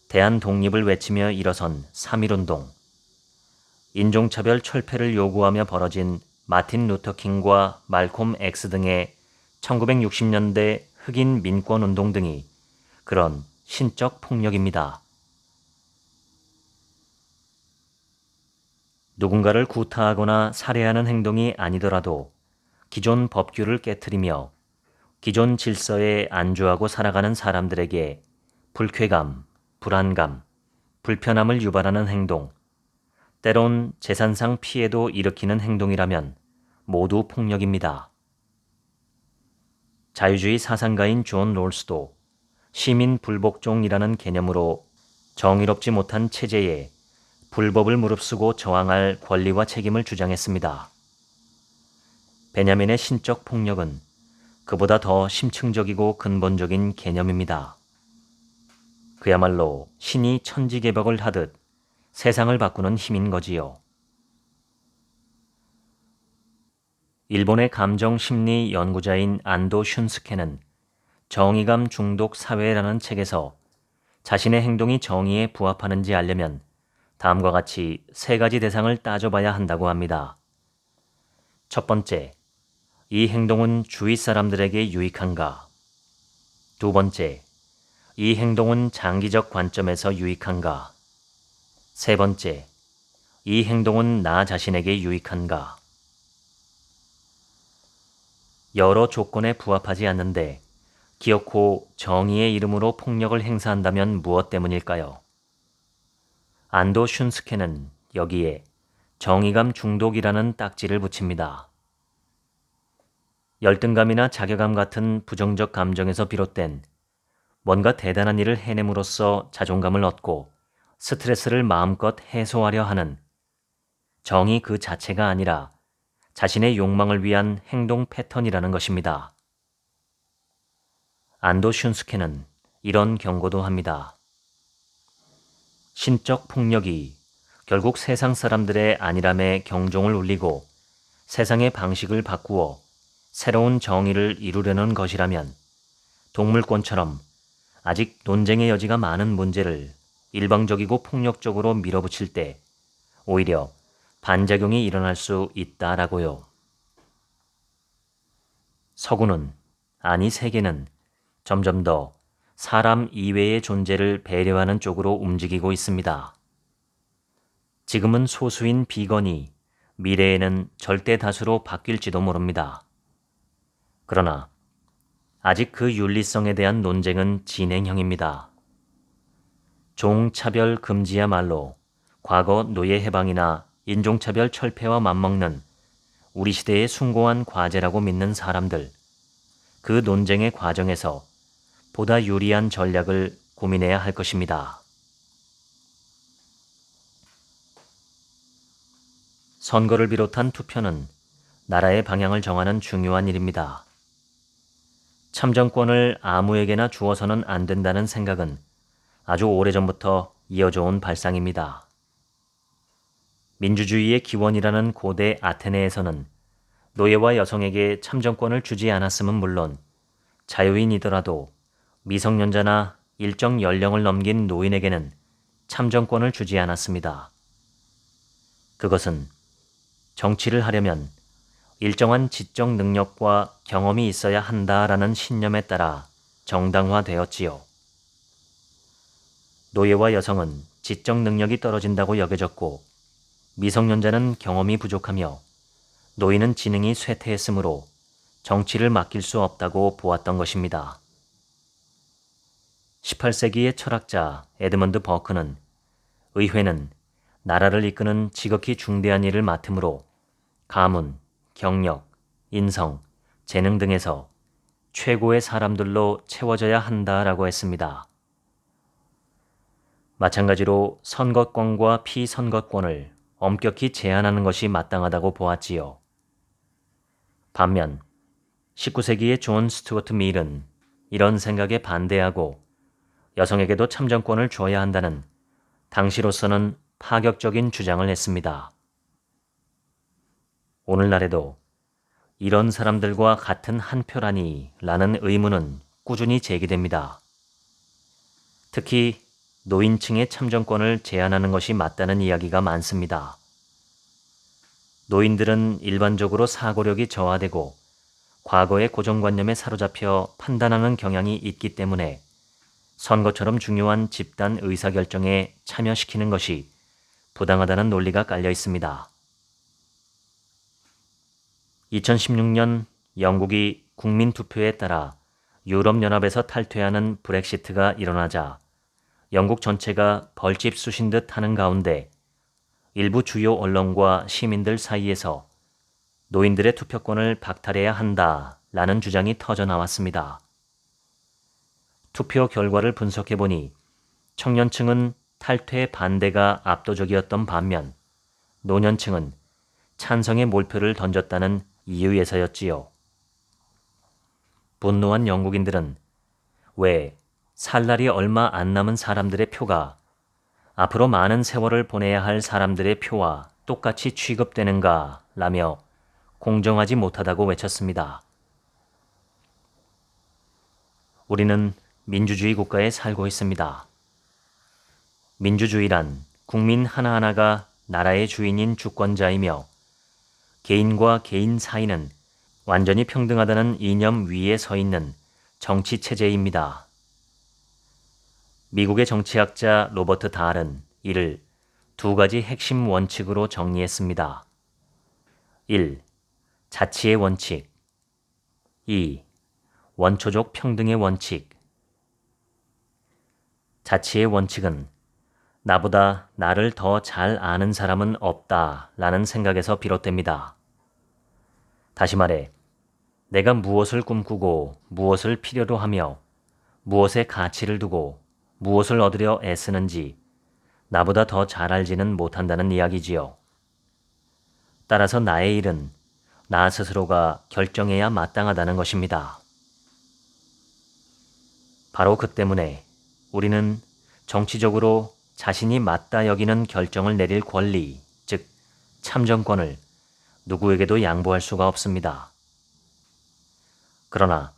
Speaker 1: 대한 독립을 외치며 일어선 3.1운동, 인종차별 철폐를 요구하며 벌어진 마틴 루터킹과 말콤 X 등의 1960년대 흑인 민권운동 등이 그런 신적 폭력입니다. 누군가를 구타하거나 살해하는 행동이 아니더라도 기존 법규를 깨트리며 기존 질서에 안주하고 살아가는 사람들에게 불쾌감, 불안감, 불편함을 유발하는 행동, 때론 재산상 피해도 일으키는 행동이라면 모두 폭력입니다. 자유주의 사상가인 존 롤스도 시민 불복종이라는 개념으로 정의롭지 못한 체제에 불법을 무릅쓰고 저항할 권리와 책임을 주장했습니다. 베냐민의 신적 폭력은 그보다 더 심층적이고 근본적인 개념입니다. 그야말로 신이 천지개벽을 하듯 세상을 바꾸는 힘인 거지요. 일본의 감정심리 연구자인 안도 슌스케는 정의감 중독 사회라는 책에서 자신의 행동이 정의에 부합하는지 알려면 다음과 같이 세 가지 대상을 따져봐야 한다고 합니다. 첫 번째, 이 행동은 주위 사람들에게 유익한가? 두 번째, 이 행동은 장기적 관점에서 유익한가? 세 번째, 이 행동은 나 자신에게 유익한가? 여러 조건에 부합하지 않는데 기어코 정의의 이름으로 폭력을 행사한다면 무엇 때문일까요? 안도 슌스케는 여기에 정의감 중독이라는 딱지를 붙입니다. 열등감이나 자괴감 같은 부정적 감정에서 비롯된 뭔가 대단한 일을 해냄으로써 자존감을 얻고 스트레스를 마음껏 해소하려 하는 정의 그 자체가 아니라 자신의 욕망을 위한 행동 패턴이라는 것입니다. 안도 슌스케는 이런 경고도 합니다. 신적 폭력이 결국 세상 사람들의 안일함에 경종을 울리고 세상의 방식을 바꾸어 새로운 정의를 이루려는 것이라면 동물권처럼 아직 논쟁의 여지가 많은 문제를 일방적이고 폭력적으로 밀어붙일 때 오히려 반작용이 일어날 수 있다라고요. 서구는, 아니 세계는 점점 더 사람 이외의 존재를 배려하는 쪽으로 움직이고 있습니다. 지금은 소수인 비건이 미래에는 절대 다수로 바뀔지도 모릅니다. 그러나 아직 그 윤리성에 대한 논쟁은 진행형입니다. 종차별 금지야말로 과거 노예 해방이나 인종차별 철폐와 맞먹는 우리 시대의 숭고한 과제라고 믿는 사람들, 그 논쟁의 과정에서 보다 유리한 전략을 고민해야 할 것입니다. 선거를 비롯한 투표는 나라의 방향을 정하는 중요한 일입니다. 참정권을 아무에게나 주어서는 안 된다는 생각은 아주 오래전부터 이어져 온 발상입니다. 민주주의의 기원이라는 고대 아테네에서는 노예와 여성에게 참정권을 주지 않았음은 물론 자유인이더라도 미성년자나 일정 연령을 넘긴 노인에게는 참정권을 주지 않았습니다. 그것은 정치를 하려면 일정한 지적 능력과 경험이 있어야 한다라는 신념에 따라 정당화되었지요. 노예와 여성은 지적 능력이 떨어진다고 여겨졌고 미성년자는 경험이 부족하며 노인은 지능이 쇠퇴했으므로 정치를 맡길 수 없다고 보았던 것입니다. 18세기의 철학자 에드먼드 버크는 의회는 나라를 이끄는 지극히 중대한 일을 맡으므로 가문, 경력, 인성, 재능 등에서 최고의 사람들로 채워져야 한다라고 했습니다. 마찬가지로 선거권과 피선거권을 엄격히 제한하는 것이 마땅하다고 보았지요. 반면 19세기의 존 스튜어트 밀은 이런 생각에 반대하고 여성에게도 참정권을 줘야 한다는 당시로서는 파격적인 주장을 했습니다. 오늘날에도 이런 사람들과 같은 한 표라니 라는 의문은 꾸준히 제기됩니다. 특히 노인층의 참정권을 제한하는 것이 맞다는 이야기가 많습니다. 노인들은 일반적으로 사고력이 저하되고 과거의 고정관념에 사로잡혀 판단하는 경향이 있기 때문에 선거처럼 중요한 집단 의사결정에 참여시키는 것이 부당하다는 논리가 깔려 있습니다. 2016년 영국이 국민투표에 따라 유럽연합에서 탈퇴하는 브렉시트가 일어나자 영국 전체가 벌집 쑤신 듯 하는 가운데 일부 주요 언론과 시민들 사이에서 노인들의 투표권을 박탈해야 한다라는 주장이 터져 나왔습니다. 투표 결과를 분석해보니 청년층은 탈퇴 반대가 압도적이었던 반면 노년층은 찬성의 몰표를 던졌다는 이유에서였지요. 분노한 영국인들은 왜 살 날이 얼마 안 남은 사람들의 표가 앞으로 많은 세월을 보내야 할 사람들의 표와 똑같이 취급되는가 라며 공정하지 못하다고 외쳤습니다. 우리는 민주주의 국가에 살고 있습니다. 민주주의란 국민 하나하나가 나라의 주인인 주권자이며 개인과 개인 사이는 완전히 평등하다는 이념 위에 서 있는 정치체제입니다. 미국의 정치학자 로버트 다알은 이를 두 가지 핵심 원칙으로 정리했습니다. 1. 자치의 원칙. 2. 원초적 평등의 원칙. 자치의 원칙은 나보다 나를 더 잘 아는 사람은 없다 라는 생각에서 비롯됩니다. 다시 말해, 내가 무엇을 꿈꾸고 무엇을 필요로 하며 무엇에 가치를 두고 무엇을 얻으려 애쓰는지 나보다 더 잘 알지는 못한다는 이야기지요. 따라서 나의 일은 나 스스로가 결정해야 마땅하다는 것입니다. 바로 그 때문에 우리는 정치적으로 자신이 맞다 여기는 결정을 내릴 권리, 즉 참정권을 누구에게도 양보할 수가 없습니다. 그러나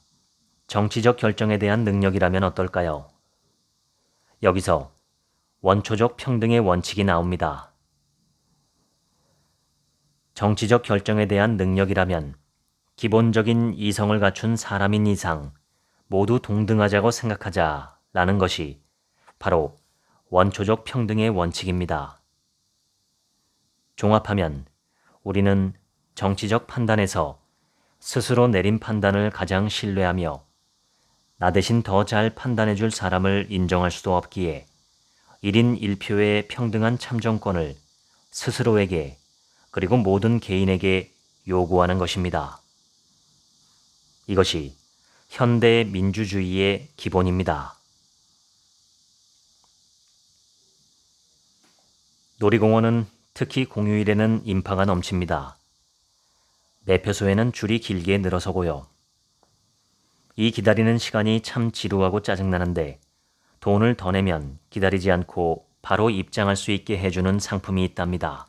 Speaker 1: 정치적 결정에 대한 능력이라면 어떨까요? 여기서 원초적 평등의 원칙이 나옵니다. 정치적 결정에 대한 능력이라면 기본적인 이성을 갖춘 사람인 이상 모두 동등하자고 생각하자라는 것이 바로 원초적 평등의 원칙입니다. 종합하면 우리는 정치적 판단에서 스스로 내린 판단을 가장 신뢰하며 나 대신 더 잘 판단해 줄 사람을 인정할 수도 없기에 1인 1표의 평등한 참정권을 스스로에게 그리고 모든 개인에게 요구하는 것입니다. 이것이 현대 민주주의의 기본입니다. 놀이공원은 특히 공휴일에는 인파가 넘칩니다. 매표소에는 줄이 길게 늘어서고요. 이 기다리는 시간이 참 지루하고 짜증나는데 돈을 더 내면 기다리지 않고 바로 입장할 수 있게 해주는 상품이 있답니다.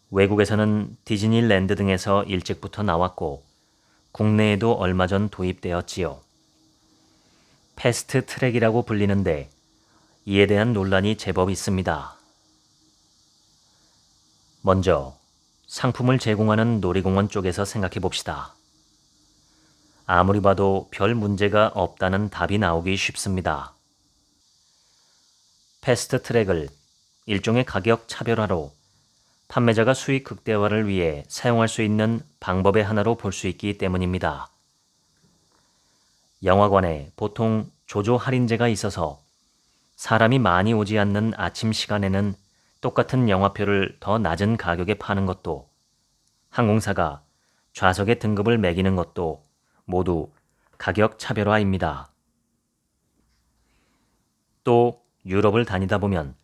Speaker 1: 외국에서는 디즈니랜드 등에서 일찍부터 나왔고 국내에도 얼마 전 도입되었지요. 패스트 트랙이라고 불리는데 이에 대한 논란이 제법 있습니다. 먼저 상품을 제공하는 놀이공원 쪽에서 생각해 봅시다. 아무리 봐도 별 문제가 없다는 답이 나오기 쉽습니다. 패스트 트랙을 일종의 가격 차별화로 판매자가 수익 극대화를 위해 사용할 수 있는 방법의 하나로 볼 수 있기 때문입니다. 영화관에 보통 조조 할인제가 있어서 사람이 많이 오지 않는 아침 시간에는 똑같은 영화표를 더 낮은 가격에 파는 것도, 항공사가 좌석의 등급을 매기는 것도 모두 가격 차별화입니다. 또 유럽을 다니다 보면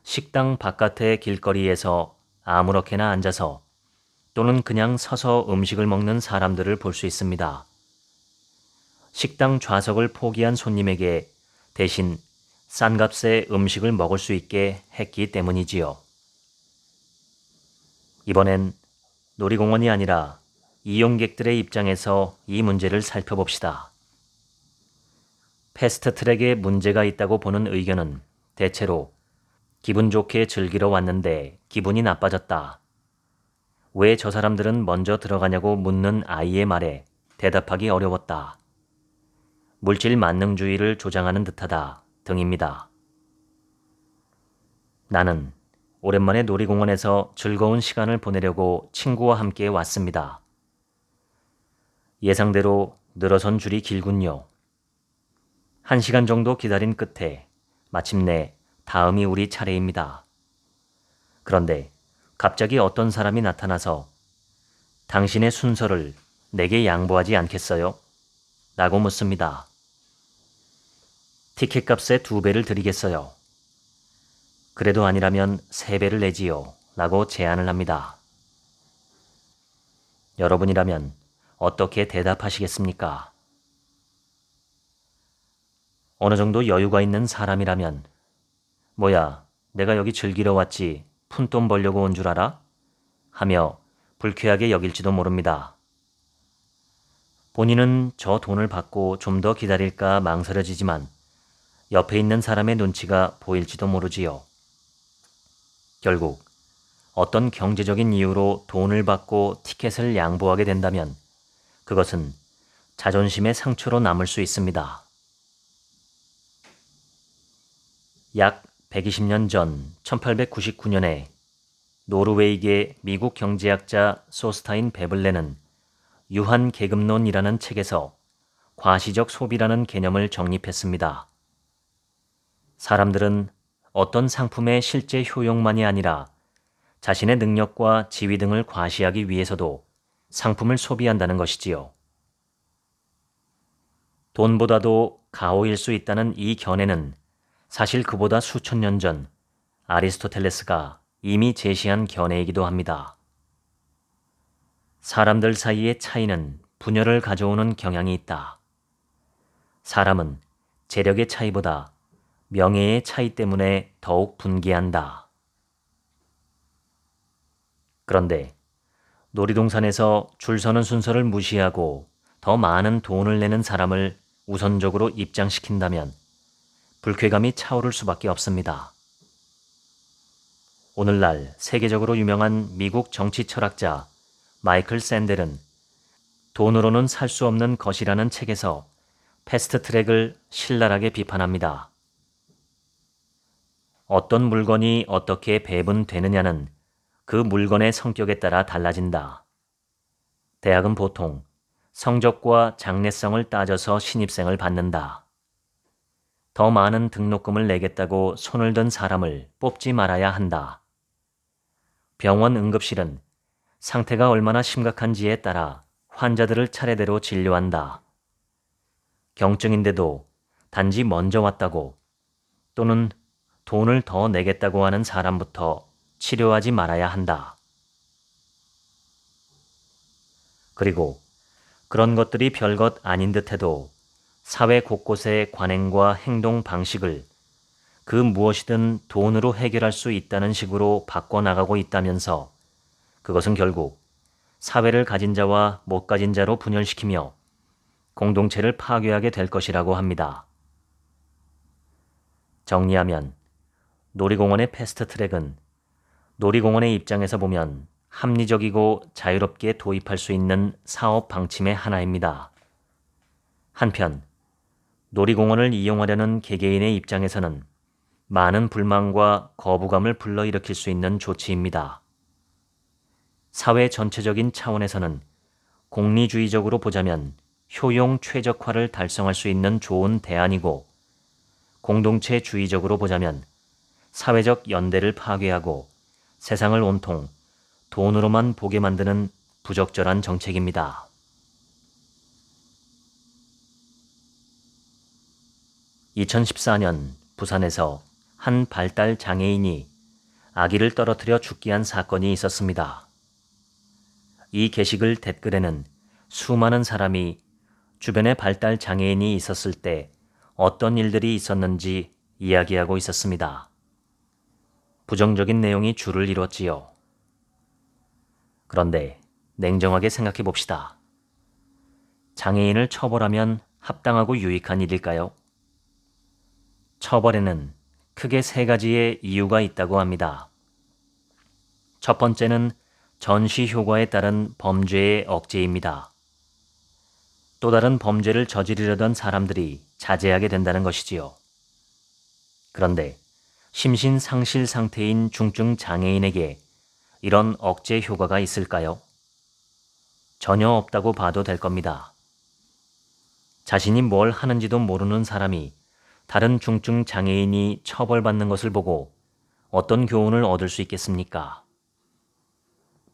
Speaker 1: 식당 바깥의 길거리에서 아무렇게나 앉아서 또는 그냥 서서 음식을 먹는 사람들을 볼 수 있습니다. 식당 좌석을 포기한 손님에게 대신 싼 값에 음식을 먹을 수 있게 했기 때문이지요. 이번엔 놀이공원이 아니라 이용객들의 입장에서 이 문제를 살펴봅시다. 패스트트랙에 문제가 있다고 보는 의견은 대체로 기분 좋게 즐기러 왔는데 기분이 나빠졌다. 왜 저 사람들은 먼저 들어가냐고 묻는 아이의 말에 대답하기 어려웠다. 물질 만능주의를 조장하는 듯하다 등입니다. 나는 오랜만에 놀이공원에서 즐거운 시간을 보내려고 친구와 함께 왔습니다. 예상대로 늘어선 줄이 길군요. 1시간 정도 기다린 끝에 마침내 다음이 우리 차례입니다. 그런데 갑자기 어떤 사람이 나타나서 당신의 순서를 내게 양보하지 않겠어요? 라고 묻습니다. 티켓 값의 2배를 드리겠어요. 그래도 아니라면 3배를 내지요. 라고 제안을 합니다. 여러분이라면 어떻게 대답하시겠습니까? 어느 정도 여유가 있는 사람이라면 뭐야, 내가 여기 즐기러 왔지 푼돈 벌려고 온 줄 알아? 하며 불쾌하게 여길지도 모릅니다. 본인은 저 돈을 받고 좀 더 기다릴까 망설여지지만 옆에 있는 사람의 눈치가 보일지도 모르지요. 결국 어떤 경제적인 이유로 돈을 받고 티켓을 양보하게 된다면 그것은 자존심의 상처로 남을 수 있습니다. 약 120년 전 1899년에 노르웨이계 미국 경제학자 소스타인 베블레는 유한 계급론이라는 책에서 과시적 소비라는 개념을 정립했습니다. 사람들은 어떤 상품의 실제 효용만이 아니라 자신의 능력과 지위 등을 과시하기 위해서도 상품을 소비한다는 것이지요. 돈보다도 가오일 수 있다는 이 견해는 사실 그보다 수천 년 전 아리스토텔레스가 이미 제시한 견해이기도 합니다. 사람들 사이의 차이는 분열을 가져오는 경향이 있다. 사람은 재력의 차이보다 명예의 차이 때문에 더욱 분개한다. 그런데 놀이동산에서 줄 서는 순서를 무시하고 더 많은 돈을 내는 사람을 우선적으로 입장시킨다면 불쾌감이 차오를 수밖에 없습니다. 오늘날 세계적으로 유명한 미국 정치 철학자 마이클 샌델은 돈으로는 살 수 없는 것이라는 책에서 패스트트랙을 신랄하게 비판합니다. 어떤 물건이 어떻게 배분되느냐는 그 물건의 성격에 따라 달라진다. 대학은 보통 성적과 장래성을 따져서 신입생을 받는다. 더 많은 등록금을 내겠다고 손을 든 사람을 뽑지 말아야 한다. 병원 응급실은 상태가 얼마나 심각한지에 따라 환자들을 차례대로 진료한다. 경증인데도 단지 먼저 왔다고 또는 돈을 더 내겠다고 하는 사람부터 치료하지 말아야 한다. 그리고 그런 것들이 별것 아닌 듯해도 사회 곳곳의 관행과 행동 방식을 그 무엇이든 돈으로 해결할 수 있다는 식으로 바꿔나가고 있다면서 그것은 결국 사회를 가진 자와 못 가진 자로 분열시키며 공동체를 파괴하게 될 것이라고 합니다. 정리하면 놀이공원의 패스트트랙은 놀이공원의 입장에서 보면 합리적이고 자유롭게 도입할 수 있는 사업 방침의 하나입니다. 한편 놀이공원을 이용하려는 개개인의 입장에서는 많은 불만과 거부감을 불러일으킬 수 있는 조치입니다. 사회 전체적인 차원에서는 공리주의적으로 보자면 효용 최적화를 달성할 수 있는 좋은 대안이고 공동체주의적으로 보자면 사회적 연대를 파괴하고 세상을 온통 돈으로만 보게 만드는 부적절한 정책입니다. (2014년) 부산에서 한 발달 장애인이 아기를 떨어뜨려 죽게 한 사건이 있었습니다. 이 게시글 댓글에는 수많은 사람이 주변에 발달 장애인이 있었을 때 어떤 일들이 있었는지 이야기하고 있었습니다. 부정적인 내용이 줄을 이뤘지요. 그런데 냉정하게 생각해 봅시다. 장애인을 처벌하면 합당하고 유익한 일일까요? 처벌에는 크게 3가지의 이유가 있다고 합니다. 첫 번째는 전시 효과에 따른 범죄의 억제입니다. 또 다른 범죄를 저지르려던 사람들이 자제하게 된다는 것이지요. 그런데 심신 상실 상태인 중증 장애인에게 이런 억제 효과가 있을까요? 전혀 없다고 봐도 될 겁니다. 자신이 뭘 하는지도 모르는 사람이 다른 중증 장애인이 처벌받는 것을 보고 어떤 교훈을 얻을 수 있겠습니까?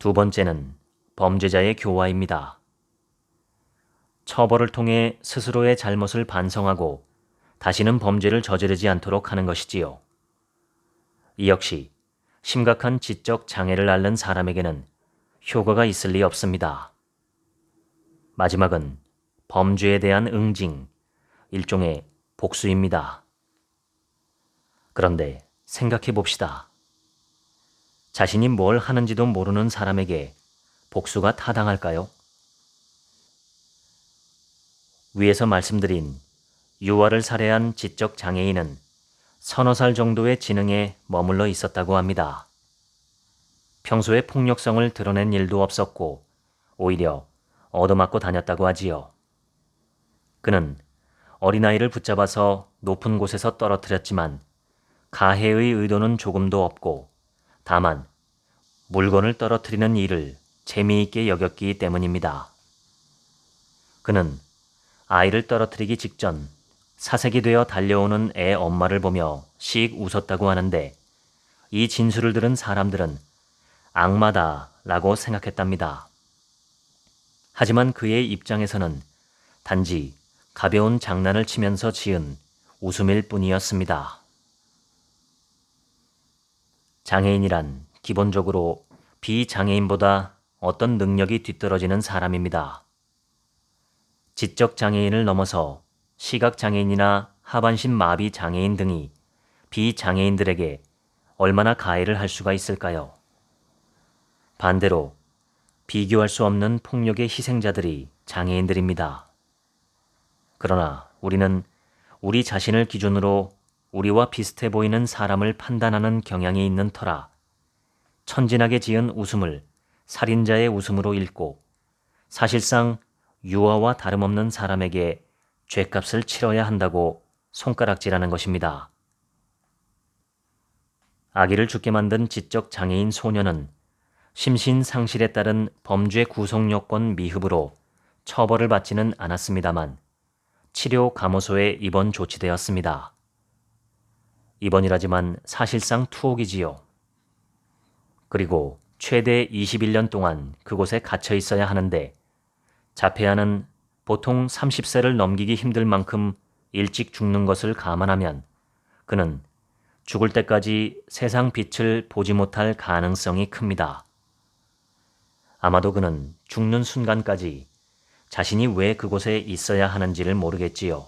Speaker 1: 두 번째는 범죄자의 교화입니다. 처벌을 통해 스스로의 잘못을 반성하고 다시는 범죄를 저지르지 않도록 하는 것이지요. 이 역시 심각한 지적 장애를 앓는 사람에게는 효과가 있을 리 없습니다. 마지막은 범죄에 대한 응징, 일종의 복수입니다. 그런데 생각해 봅시다. 자신이 뭘 하는지도 모르는 사람에게 복수가 타당할까요? 위에서 말씀드린 유아를 살해한 지적 장애인은 서너 살 정도의 지능에 머물러 있었다고 합니다. 평소에 폭력성을 드러낸 일도 없었고 오히려 얻어맞고 다녔다고 하지요. 그는 어린아이를 붙잡아서 높은 곳에서 떨어뜨렸지만 가해의 의도는 조금도 없고 다만 물건을 떨어뜨리는 일을 재미있게 여겼기 때문입니다. 그는 아이를 떨어뜨리기 직전 사색이 되어 달려오는 애 엄마를 보며 씩 웃었다고 하는데 이 진술을 들은 사람들은 악마다 라고 생각했답니다. 하지만 그의 입장에서는 단지 가벼운 장난을 치면서 지은 웃음일 뿐이었습니다. 장애인이란 기본적으로 비장애인보다 어떤 능력이 뒤떨어지는 사람입니다. 지적 장애인을 넘어서 시각장애인이나 하반신 마비 장애인 등이 비장애인들에게 얼마나 가해를 할 수가 있을까요? 반대로 비교할 수 없는 폭력의 희생자들이 장애인들입니다. 그러나 우리는 우리 자신을 기준으로 우리와 비슷해 보이는 사람을 판단하는 경향이 있는 터라 천진하게 지은 웃음을 살인자의 웃음으로 읽고 사실상 유아와 다름없는 사람에게 죗값을 치러야 한다고 손가락질하는 것입니다. 아기를 죽게 만든 지적 장애인 소년은 심신 상실에 따른 범죄 구속 요건 미흡으로 처벌을 받지는 않았습니다만 치료 감호소에 입원 조치되었습니다. 입원이라지만 사실상 투옥이지요. 그리고 최대 21년 동안 그곳에 갇혀 있어야 하는데 자폐아는 보통 30세를 넘기기 힘들 만큼 일찍 죽는 것을 감안하면 그는 죽을 때까지 세상 빛을 보지 못할 가능성이 큽니다. 아마도 그는 죽는 순간까지 자신이 왜 그곳에 있어야 하는지를 모르겠지요.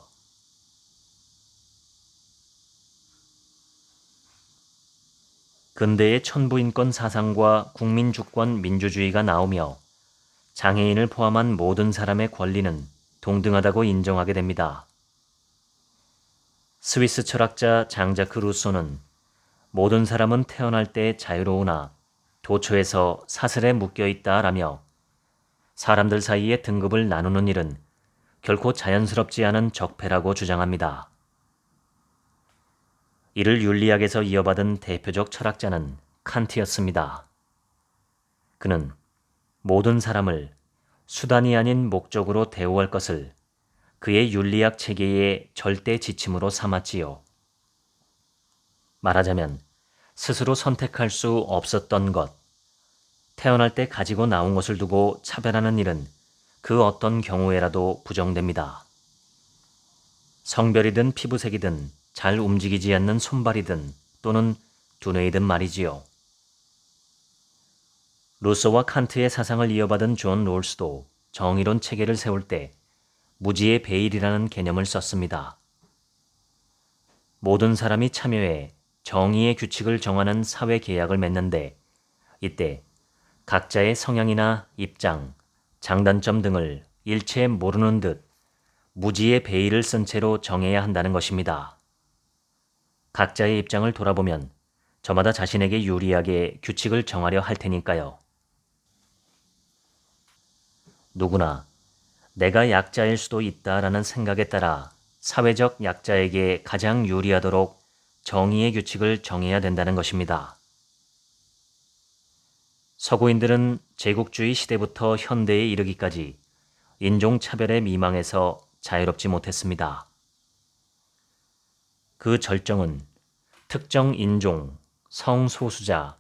Speaker 1: 근대의 천부인권 사상과 국민주권 민주주의가 나오며 장애인을 포함한 모든 사람의 권리는 동등하다고 인정하게 됩니다. 스위스 철학자 장자크 루소는 모든 사람은 태어날 때 자유로우나 도처에서 사슬에 묶여 있다라며 사람들 사이에 등급을 나누는 일은 결코 자연스럽지 않은 적폐라고 주장합니다. 이를 윤리학에서 이어받은 대표적 철학자는 칸트였습니다. 그는 모든 사람을 수단이 아닌 목적으로 대우할 것을 그의 윤리학 체계의 절대 지침으로 삼았지요. 말하자면 스스로 선택할 수 없었던 것, 태어날 때 가지고 나온 것을 두고 차별하는 일은 그 어떤 경우에라도 부정됩니다. 성별이든 피부색이든 잘 움직이지 않는 손발이든 또는 두뇌이든 말이지요. 루소와 칸트의 사상을 이어받은 존 롤스도 정의론 체계를 세울 때 무지의 배일이라는 개념을 썼습니다. 모든 사람이 참여해 정의의 규칙을 정하는 사회 계약을 맺는데 이때 각자의 성향이나 입장, 장단점 등을 일체 모르는 듯 무지의 배일을 쓴 채로 정해야 한다는 것입니다. 각자의 입장을 돌아보면 저마다 자신에게 유리하게 규칙을 정하려 할 테니까요. 누구나 내가 약자일 수도 있다라는 생각에 따라 사회적 약자에게 가장 유리하도록 정의의 규칙을 정해야 된다는 것입니다. 서구인들은 제국주의 시대부터 현대에 이르기까지 인종차별의 미망에서 자유롭지 못했습니다. 그 절정은 특정 인종, 성소수자,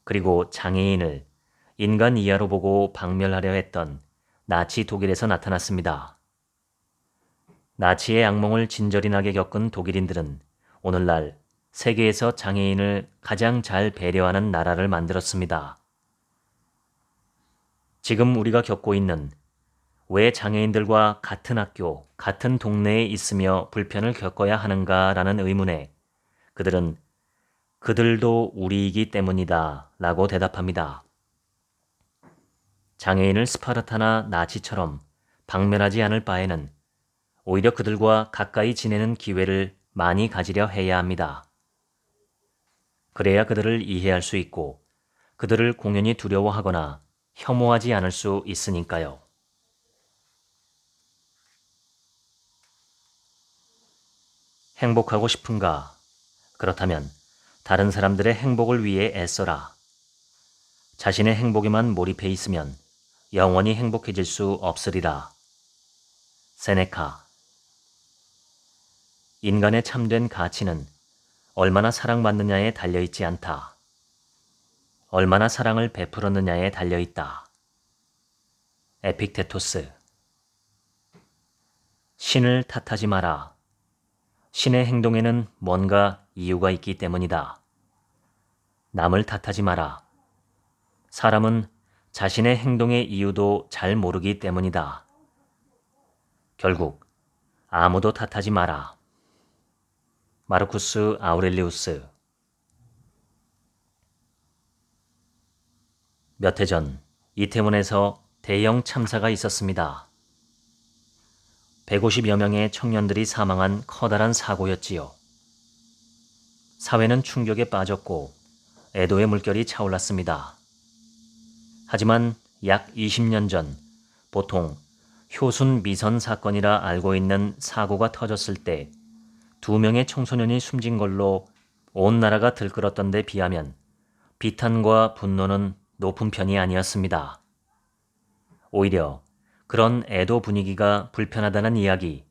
Speaker 1: 그리고 장애인을 인간 이하로 보고 박멸하려 했던 나치 독일에서 나타났습니다. 나치의 악몽을 진절이 나게 겪은 독일인들은 오늘날 세계에서 장애인을 가장 잘 배려하는 나라를 만들었습니다. 지금 우리가 겪고 있는 왜 장애인들과 같은 학교, 같은 동네에 있으며 불편을 겪어야 하는가라는 의문에 그들은 그들도 우리이기 때문이다 라고 대답합니다. 장애인을 스파르타나 나치처럼 박멸하지 않을 바에는 오히려 그들과 가까이 지내는 기회를 많이 가지려 해야 합니다. 그래야 그들을 이해할 수 있고 그들을 공연히 두려워하거나 혐오하지 않을 수 있으니까요. 행복하고 싶은가? 그렇다면 다른 사람들의 행복을 위해 애써라. 자신의 행복에만 몰입해 있으면 영원히 행복해질 수 없으리라. 세네카. 인간의 참된 가치는 얼마나 사랑받느냐에 달려있지 않다. 얼마나 사랑을 베풀었느냐에 달려있다. 에픽테토스. 신을 탓하지 마라. 신의 행동에는 뭔가 이유가 있기 때문이다. 남을 탓하지 마라. 사람은 자신의 행동의 이유도 잘 모르기 때문이다. 결국 아무도 탓하지 마라. 마르쿠스 아우렐리우스. 몇 해 전 이태원에서 대형 참사가 있었습니다. 150여 명의 청년들이 사망한 커다란 사고였지요. 사회는 충격에 빠졌고 애도의 물결이 차올랐습니다. 하지만 약 20년 전 보통 효순 미선 사건이라 알고 있는 사고가 터졌을 때 2명의 청소년이 숨진 걸로 온 나라가 들끓었던 데 비하면 비탄과 분노는 높은 편이 아니었습니다. 오히려 그런 애도 분위기가 불편하다는 이야기,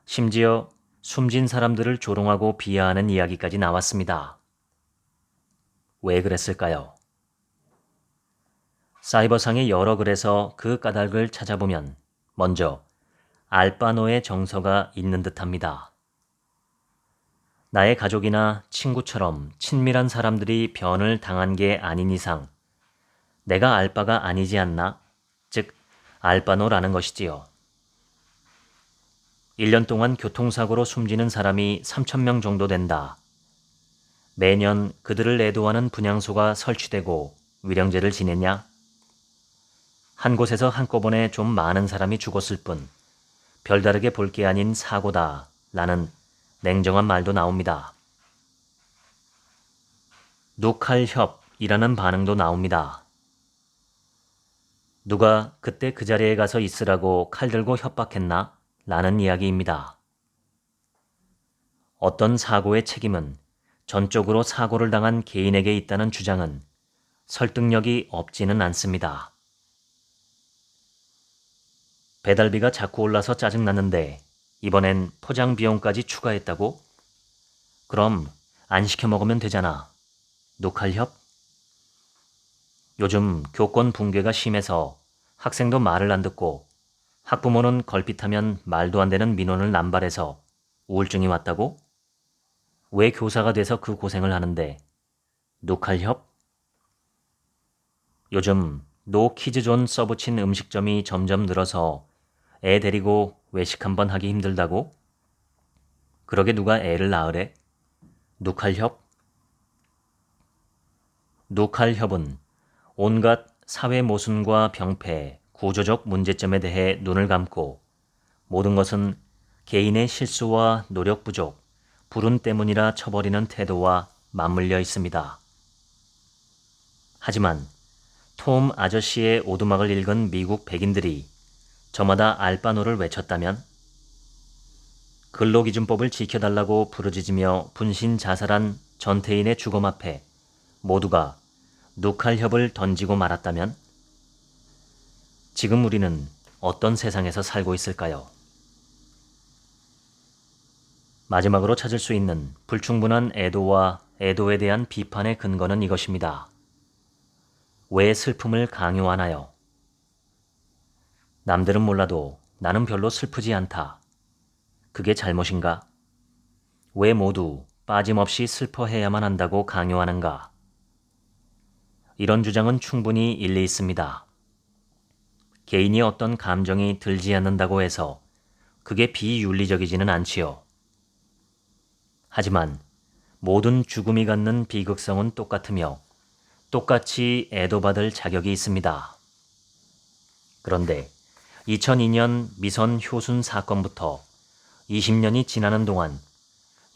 Speaker 1: 심지어 숨진 사람들을 조롱하고 비하하는 이야기까지 나왔습니다. 왜 그랬을까요? 사이버상의 여러 글에서 그 까닭을 찾아보면 먼저 알바노의 정서가 있는 듯합니다. 나의 가족이나 친구처럼 친밀한 사람들이 변을 당한 게 아닌 이상 내가 알바가 아니지 않나? 즉 알바노라는 것이지요. 1년 동안 교통사고로 숨지는 사람이 3,000명 정도 된다. 매년 그들을 애도하는 분향소가 설치되고 위령제를 지냈냐? 한 곳에서 한꺼번에 좀 많은 사람이 죽었을 뿐 별다르게 볼 게 아닌 사고다 라는 냉정한 말도 나옵니다. 누칼협이라는 반응도 나옵니다. 누가 그때 그 자리에 가서 있으라고 칼 들고 협박했나? 라는 이야기입니다. 어떤 사고의 책임은 전적으로 사고를 당한 개인에게 있다는 주장은 설득력이 없지는 않습니다. 배달비가 자꾸 올라서 짜증났는데 이번엔 포장 비용까지 추가했다고? 그럼 안 시켜 먹으면 되잖아. 누칼협? 요즘 교권 붕괴가 심해서 학생도 말을 안 듣고 학부모는 걸핏하면 말도 안 되는 민원을 남발해서 우울증이 왔다고? 왜 교사가 돼서 그 고생을 하는데? 누칼협? 요즘 노 키즈존 써붙인 음식점이 점점 늘어서 애 데리고 외식 한번 하기 힘들다고? 그러게 누가 애를 낳으래? 누칼협? 누칼협은 온갖 사회 모순과 병폐, 구조적 문제점에 대해 눈을 감고 모든 것은 개인의 실수와 노력 부족, 불운 때문이라 쳐버리는 태도와 맞물려 있습니다. 하지만 톰 아저씨의 오두막을 읽은 미국 백인들이 저마다 알바노를 외쳤다면 근로기준법을 지켜달라고 부르짖으며 분신 자살한 전태인의 주검 앞에 모두가 누칼협을 던지고 말았다면 지금 우리는 어떤 세상에서 살고 있을까요? 마지막으로 찾을 수 있는 불충분한 애도와 애도에 대한 비판의 근거는 이것입니다. 왜 슬픔을 강요하나요? 남들은 몰라도 나는 별로 슬프지 않다. 그게 잘못인가? 왜 모두 빠짐없이 슬퍼해야만 한다고 강요하는가? 이런 주장은 충분히 일리 있습니다. 개인이 어떤 감정이 들지 않는다고 해서 그게 비윤리적이지는 않지요. 하지만 모든 죽음이 갖는 비극성은 똑같으며 똑같이 애도받을 자격이 있습니다. 그런데 2002년 미선 효순 사건부터 20년이 지나는 동안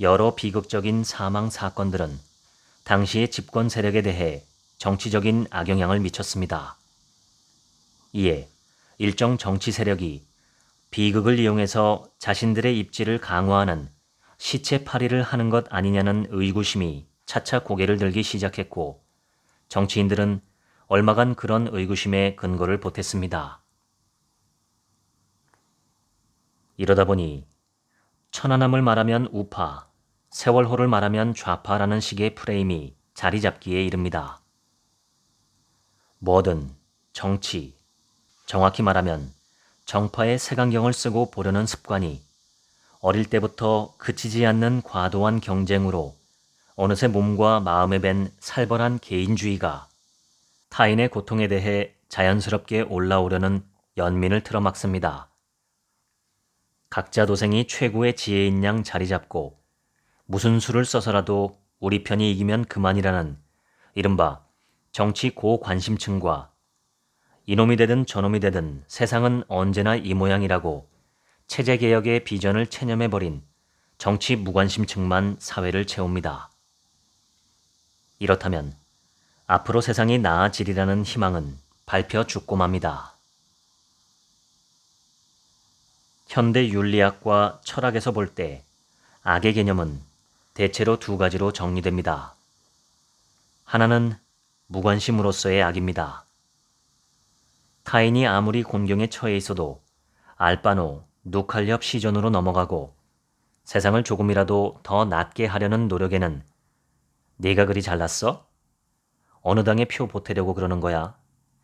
Speaker 1: 여러 비극적인 사망 사건들은 당시의 집권 세력에 대해 정치적인 악영향을 미쳤습니다. 이에 일정 정치 세력이 비극을 이용해서 자신들의 입지를 강화하는 시체팔이를 하는 것 아니냐는 의구심이 차차 고개를 들기 시작했고 정치인들은 얼마간 그런 의구심에 근거를 보탰습니다. 이러다 보니 천안함을 말하면 우파, 세월호를 말하면 좌파라는 식의 프레임이 자리 잡기에 이릅니다. 뭐든 정치, 정확히 말하면 정파의 색안경을 쓰고 보려는 습관이 어릴 때부터 그치지 않는 과도한 경쟁으로 어느새 몸과 마음에 밴 살벌한 개인주의가 타인의 고통에 대해 자연스럽게 올라오려는 연민을 틀어막습니다. 각자 도생이 최고의 지혜인 양 자리 잡고 무슨 수를 써서라도 우리 편이 이기면 그만이라는 이른바 정치 고관심층과 이놈이 되든 저놈이 되든 세상은 언제나 이 모양이라고 체제개혁의 비전을 체념해버린 정치 무관심층만 사회를 채웁니다. 이렇다면 앞으로 세상이 나아지리라는 희망은 밟혀 죽고 맙니다. 현대 윤리학과 철학에서 볼 때 악의 개념은 대체로 두 가지로 정리됩니다. 하나는 무관심으로서의 악입니다. 타인이 아무리 곤경에 처해 있어도 알바노, 누칼협 시전으로 넘어가고 세상을 조금이라도 더 낫게 하려는 노력에는 네가 그리 잘났어? 어느 당에 표 보태려고 그러는 거야?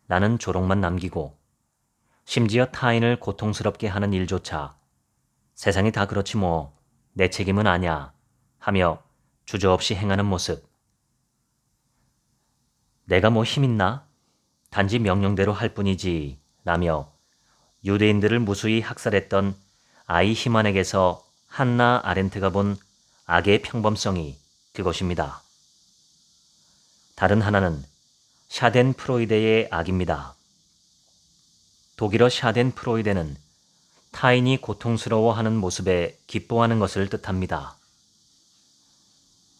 Speaker 1: 나는 조롱만 남기고 심지어 타인을 고통스럽게 하는 일조차 세상이 다 그렇지 뭐 내 책임은 아냐 하며 주저없이 행하는 모습. 내가 뭐 힘있나? 단지 명령대로 할 뿐이지 라며 유대인들을 무수히 학살했던 아이 히만에게서 한나 아렌트가 본 악의 평범성이 그것입니다. 다른 하나는 샤덴 프로이데의 악입니다. 독일어 샤덴 프로이데는 타인이 고통스러워하는 모습에 기뻐하는 것을 뜻합니다.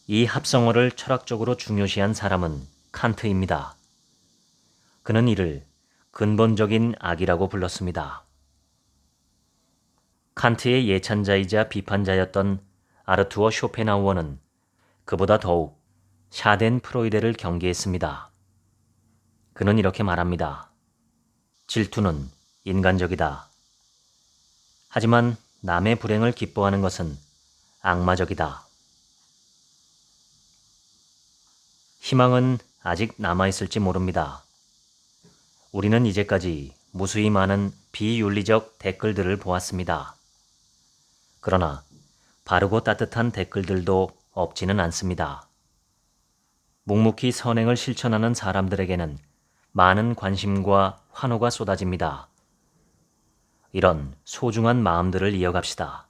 Speaker 1: 이 합성어를 철학적으로 중요시한 사람은 칸트입니다. 그는 이를 근본적인 악이라고 불렀습니다. 칸트의 예찬자이자 비판자였던 아르투어 쇼펜하우어는 그보다 더욱 샤덴 프로이데를 경계했습니다. 그는 이렇게 말합니다. 질투는 인간적이다. 하지만 남의 불행을 기뻐하는 것은 악마적이다. 희망은 아직 남아있을지 모릅니다. 우리는 이제까지 무수히 많은 비윤리적 댓글들을 보았습니다. 그러나 바르고 따뜻한 댓글들도 없지는 않습니다. 묵묵히 선행을 실천하는 사람들에게는 많은 관심과 환호가 쏟아집니다. 이런 소중한 마음들을 이어갑시다.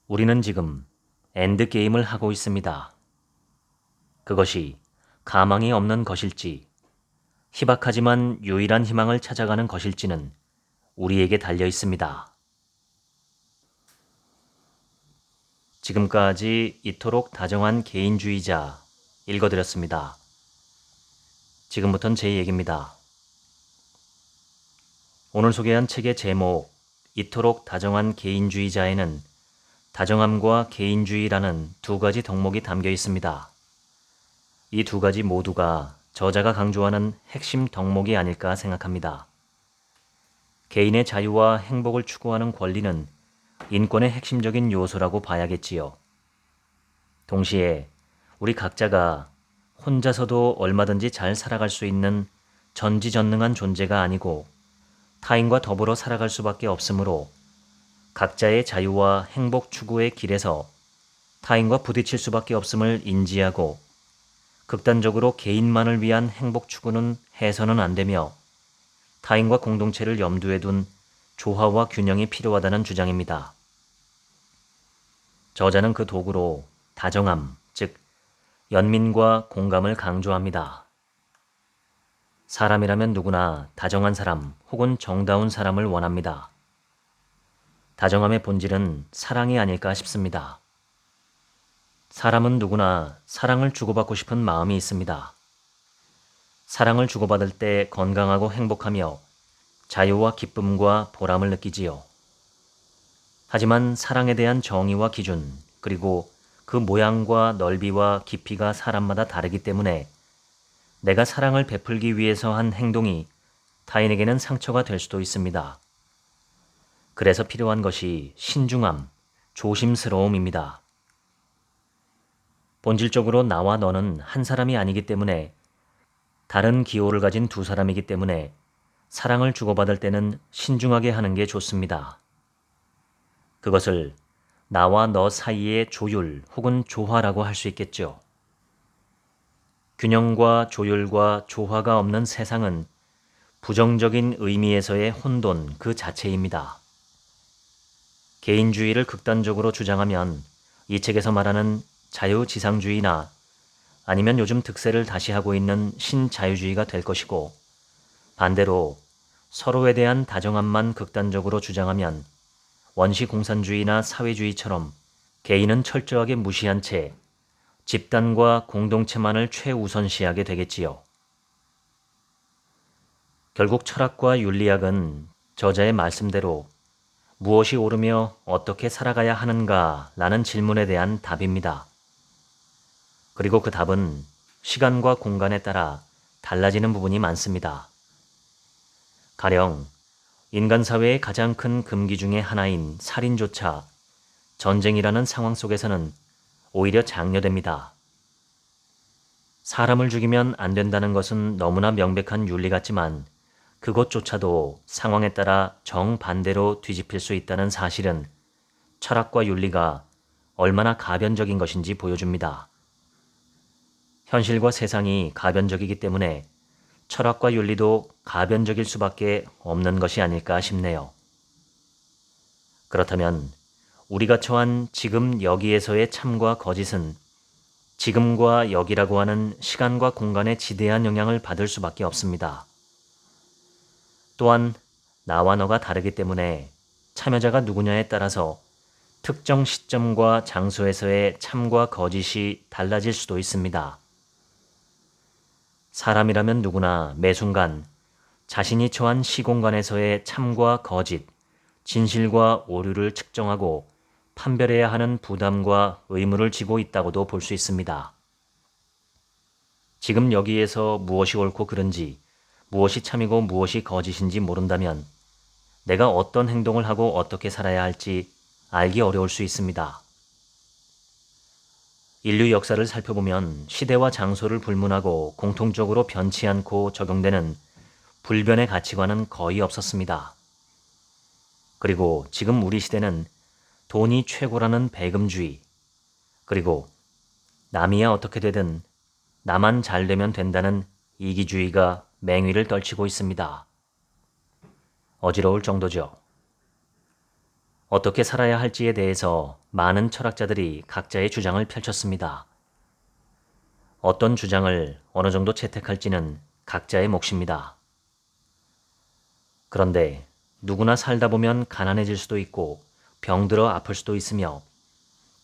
Speaker 1: 우리는 지금 엔드게임을 하고 있습니다. 그것이 가망이 없는 것일지, 희박하지만 유일한 희망을 찾아가는 것일지는 우리에게 달려 있습니다. 지금까지 이토록 다정한 개인주의자 읽어드렸습니다. 지금부턴 제 얘기입니다. 오늘 소개한 책의 제목 이토록 다정한 개인주의자에는 다정함과 개인주의라는 두 가지 덕목이 담겨 있습니다. 이 두 가지 모두가 저자가 강조하는 핵심 덕목이 아닐까 생각합니다. 개인의 자유와 행복을 추구하는 권리는 인권의 핵심적인 요소라고 봐야겠지요. 동시에 우리 각자가 혼자서도 얼마든지 잘 살아갈 수 있는 전지전능한 존재가 아니고 타인과 더불어 살아갈 수밖에 없으므로 각자의 자유와 행복 추구의 길에서 타인과 부딪힐 수밖에 없음을 인지하고 극단적으로 개인만을 위한 행복 추구는 해서는 안 되며 타인과 공동체를 염두에 둔 조화와 균형이 필요하다는 주장입니다. 저자는 그 도구로 다정함, 즉 연민과 공감을 강조합니다. 사람이라면 누구나 다정한 사람 혹은 정다운 사람을 원합니다. 다정함의 본질은 사랑이 아닐까 싶습니다. 사람은 누구나 사랑을 주고받고 싶은 마음이 있습니다. 사랑을 주고받을 때 건강하고 행복하며 자유와 기쁨과 보람을 느끼지요. 하지만 사랑에 대한 정의와 기준, 그리고 그 모양과 넓이와 깊이가 사람마다 다르기 때문에 내가 사랑을 베풀기 위해서 한 행동이 타인에게는 상처가 될 수도 있습니다. 그래서 필요한 것이 신중함, 조심스러움입니다. 본질적으로 나와 너는 한 사람이 아니기 때문에 다른 기호를 가진 두 사람이기 때문에 사랑을 주고받을 때는 신중하게 하는 게 좋습니다. 그것을 나와 너 사이의 조율 혹은 조화라고 할 수 있겠죠. 균형과 조율과 조화가 없는 세상은 부정적인 의미에서의 혼돈 그 자체입니다. 개인주의를 극단적으로 주장하면 이 책에서 말하는 자유지상주의나 아니면 요즘 득세를 다시 하고 있는 신자유주의가 될 것이고, 반대로 서로에 대한 다정함만 극단적으로 주장하면 원시공산주의나 사회주의처럼 개인은 철저하게 무시한 채 집단과 공동체만을 최우선시하게 되겠지요. 결국 철학과 윤리학은 저자의 말씀대로 무엇이 옳으며 어떻게 살아가야 하는가라는 질문에 대한 답입니다. 그리고 그 답은 시간과 공간에 따라 달라지는 부분이 많습니다. 가령 인간 사회의 가장 큰 금기 중의 하나인 살인조차 전쟁이라는 상황 속에서는 오히려 장려됩니다. 사람을 죽이면 안 된다는 것은 너무나 명백한 윤리 같지만 그것조차도 상황에 따라 정반대로 뒤집힐 수 있다는 사실은 철학과 윤리가 얼마나 가변적인 것인지 보여줍니다. 현실과 세상이 가변적이기 때문에 철학과 윤리도 가변적일 수밖에 없는 것이 아닐까 싶네요. 그렇다면 우리가 처한 지금 여기에서의 참과 거짓은 지금과 여기라고 하는 시간과 공간에 지대한 영향을 받을 수밖에 없습니다. 또한 나와 너가 다르기 때문에 참여자가 누구냐에 따라서 특정 시점과 장소에서의 참과 거짓이 달라질 수도 있습니다. 사람이라면 누구나 매 순간 자신이 처한 시공간에서의 참과 거짓, 진실과 오류를 측정하고 판별해야 하는 부담과 의무를 지고 있다고도 볼 수 있습니다. 지금 여기에서 무엇이 옳고 그른지, 무엇이 참이고 무엇이 거짓인지 모른다면 내가 어떤 행동을 하고 어떻게 살아야 할지 알기 어려울 수 있습니다. 인류 역사를 살펴보면 시대와 장소를 불문하고 공통적으로 변치 않고 적용되는 불변의 가치관은 거의 없었습니다. 그리고 지금 우리 시대는 돈이 최고라는 배금주의, 그리고 남이야 어떻게 되든 나만 잘 되면 된다는 이기주의가 맹위를 떨치고 있습니다. 어지러울 정도죠. 어떻게 살아야 할지에 대해서 많은 철학자들이 각자의 주장을 펼쳤습니다. 어떤 주장을 어느 정도 채택할지는 각자의 몫입니다. 그런데 누구나 살다 보면 가난해질 수도 있고 병들어 아플 수도 있으며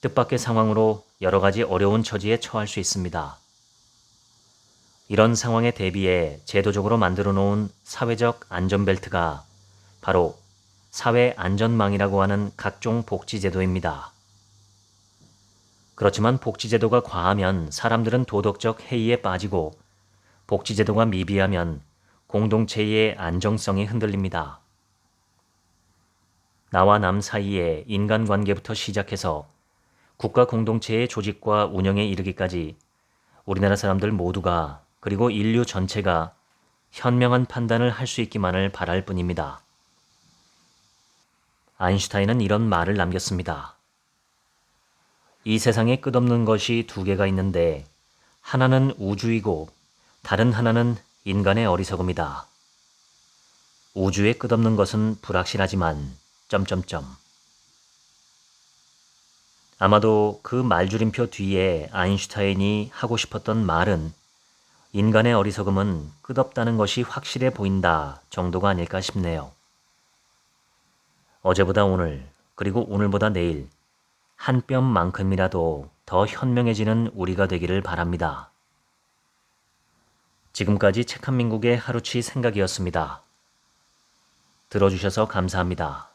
Speaker 1: 뜻밖의 상황으로 여러 가지 어려운 처지에 처할 수 있습니다. 이런 상황에 대비해 제도적으로 만들어 놓은 사회적 안전벨트가 바로 사회 안전망이라고 하는 각종 복지제도입니다. 그렇지만 복지제도가 과하면 사람들은 도덕적 해이에 빠지고 복지제도가 미비하면 공동체의 안정성이 흔들립니다. 나와 남 사이의 인간관계부터 시작해서 국가 공동체의 조직과 운영에 이르기까지 우리나라 사람들 모두가 그리고 인류 전체가 현명한 판단을 할 수 있기만을 바랄 뿐입니다. 아인슈타인은 이런 말을 남겼습니다. 이 세상에 끝없는 것이 두 개가 있는데 하나는 우주이고 다른 하나는 인간의 어리석음이다. 우주의 끝없는 것은 불확실하지만 아마도 그 말줄임표 뒤에 아인슈타인이 하고 싶었던 말은 인간의 어리석음은 끝없다는 것이 확실해 보인다 정도가 아닐까 싶네요. 어제보다 오늘, 그리고 오늘보다 내일 한 뼘만큼이라도 더 현명해지는 우리가 되기를 바랍니다. 지금까지 책 한 민국의 하루치 생각이었습니다. 들어주셔서 감사합니다.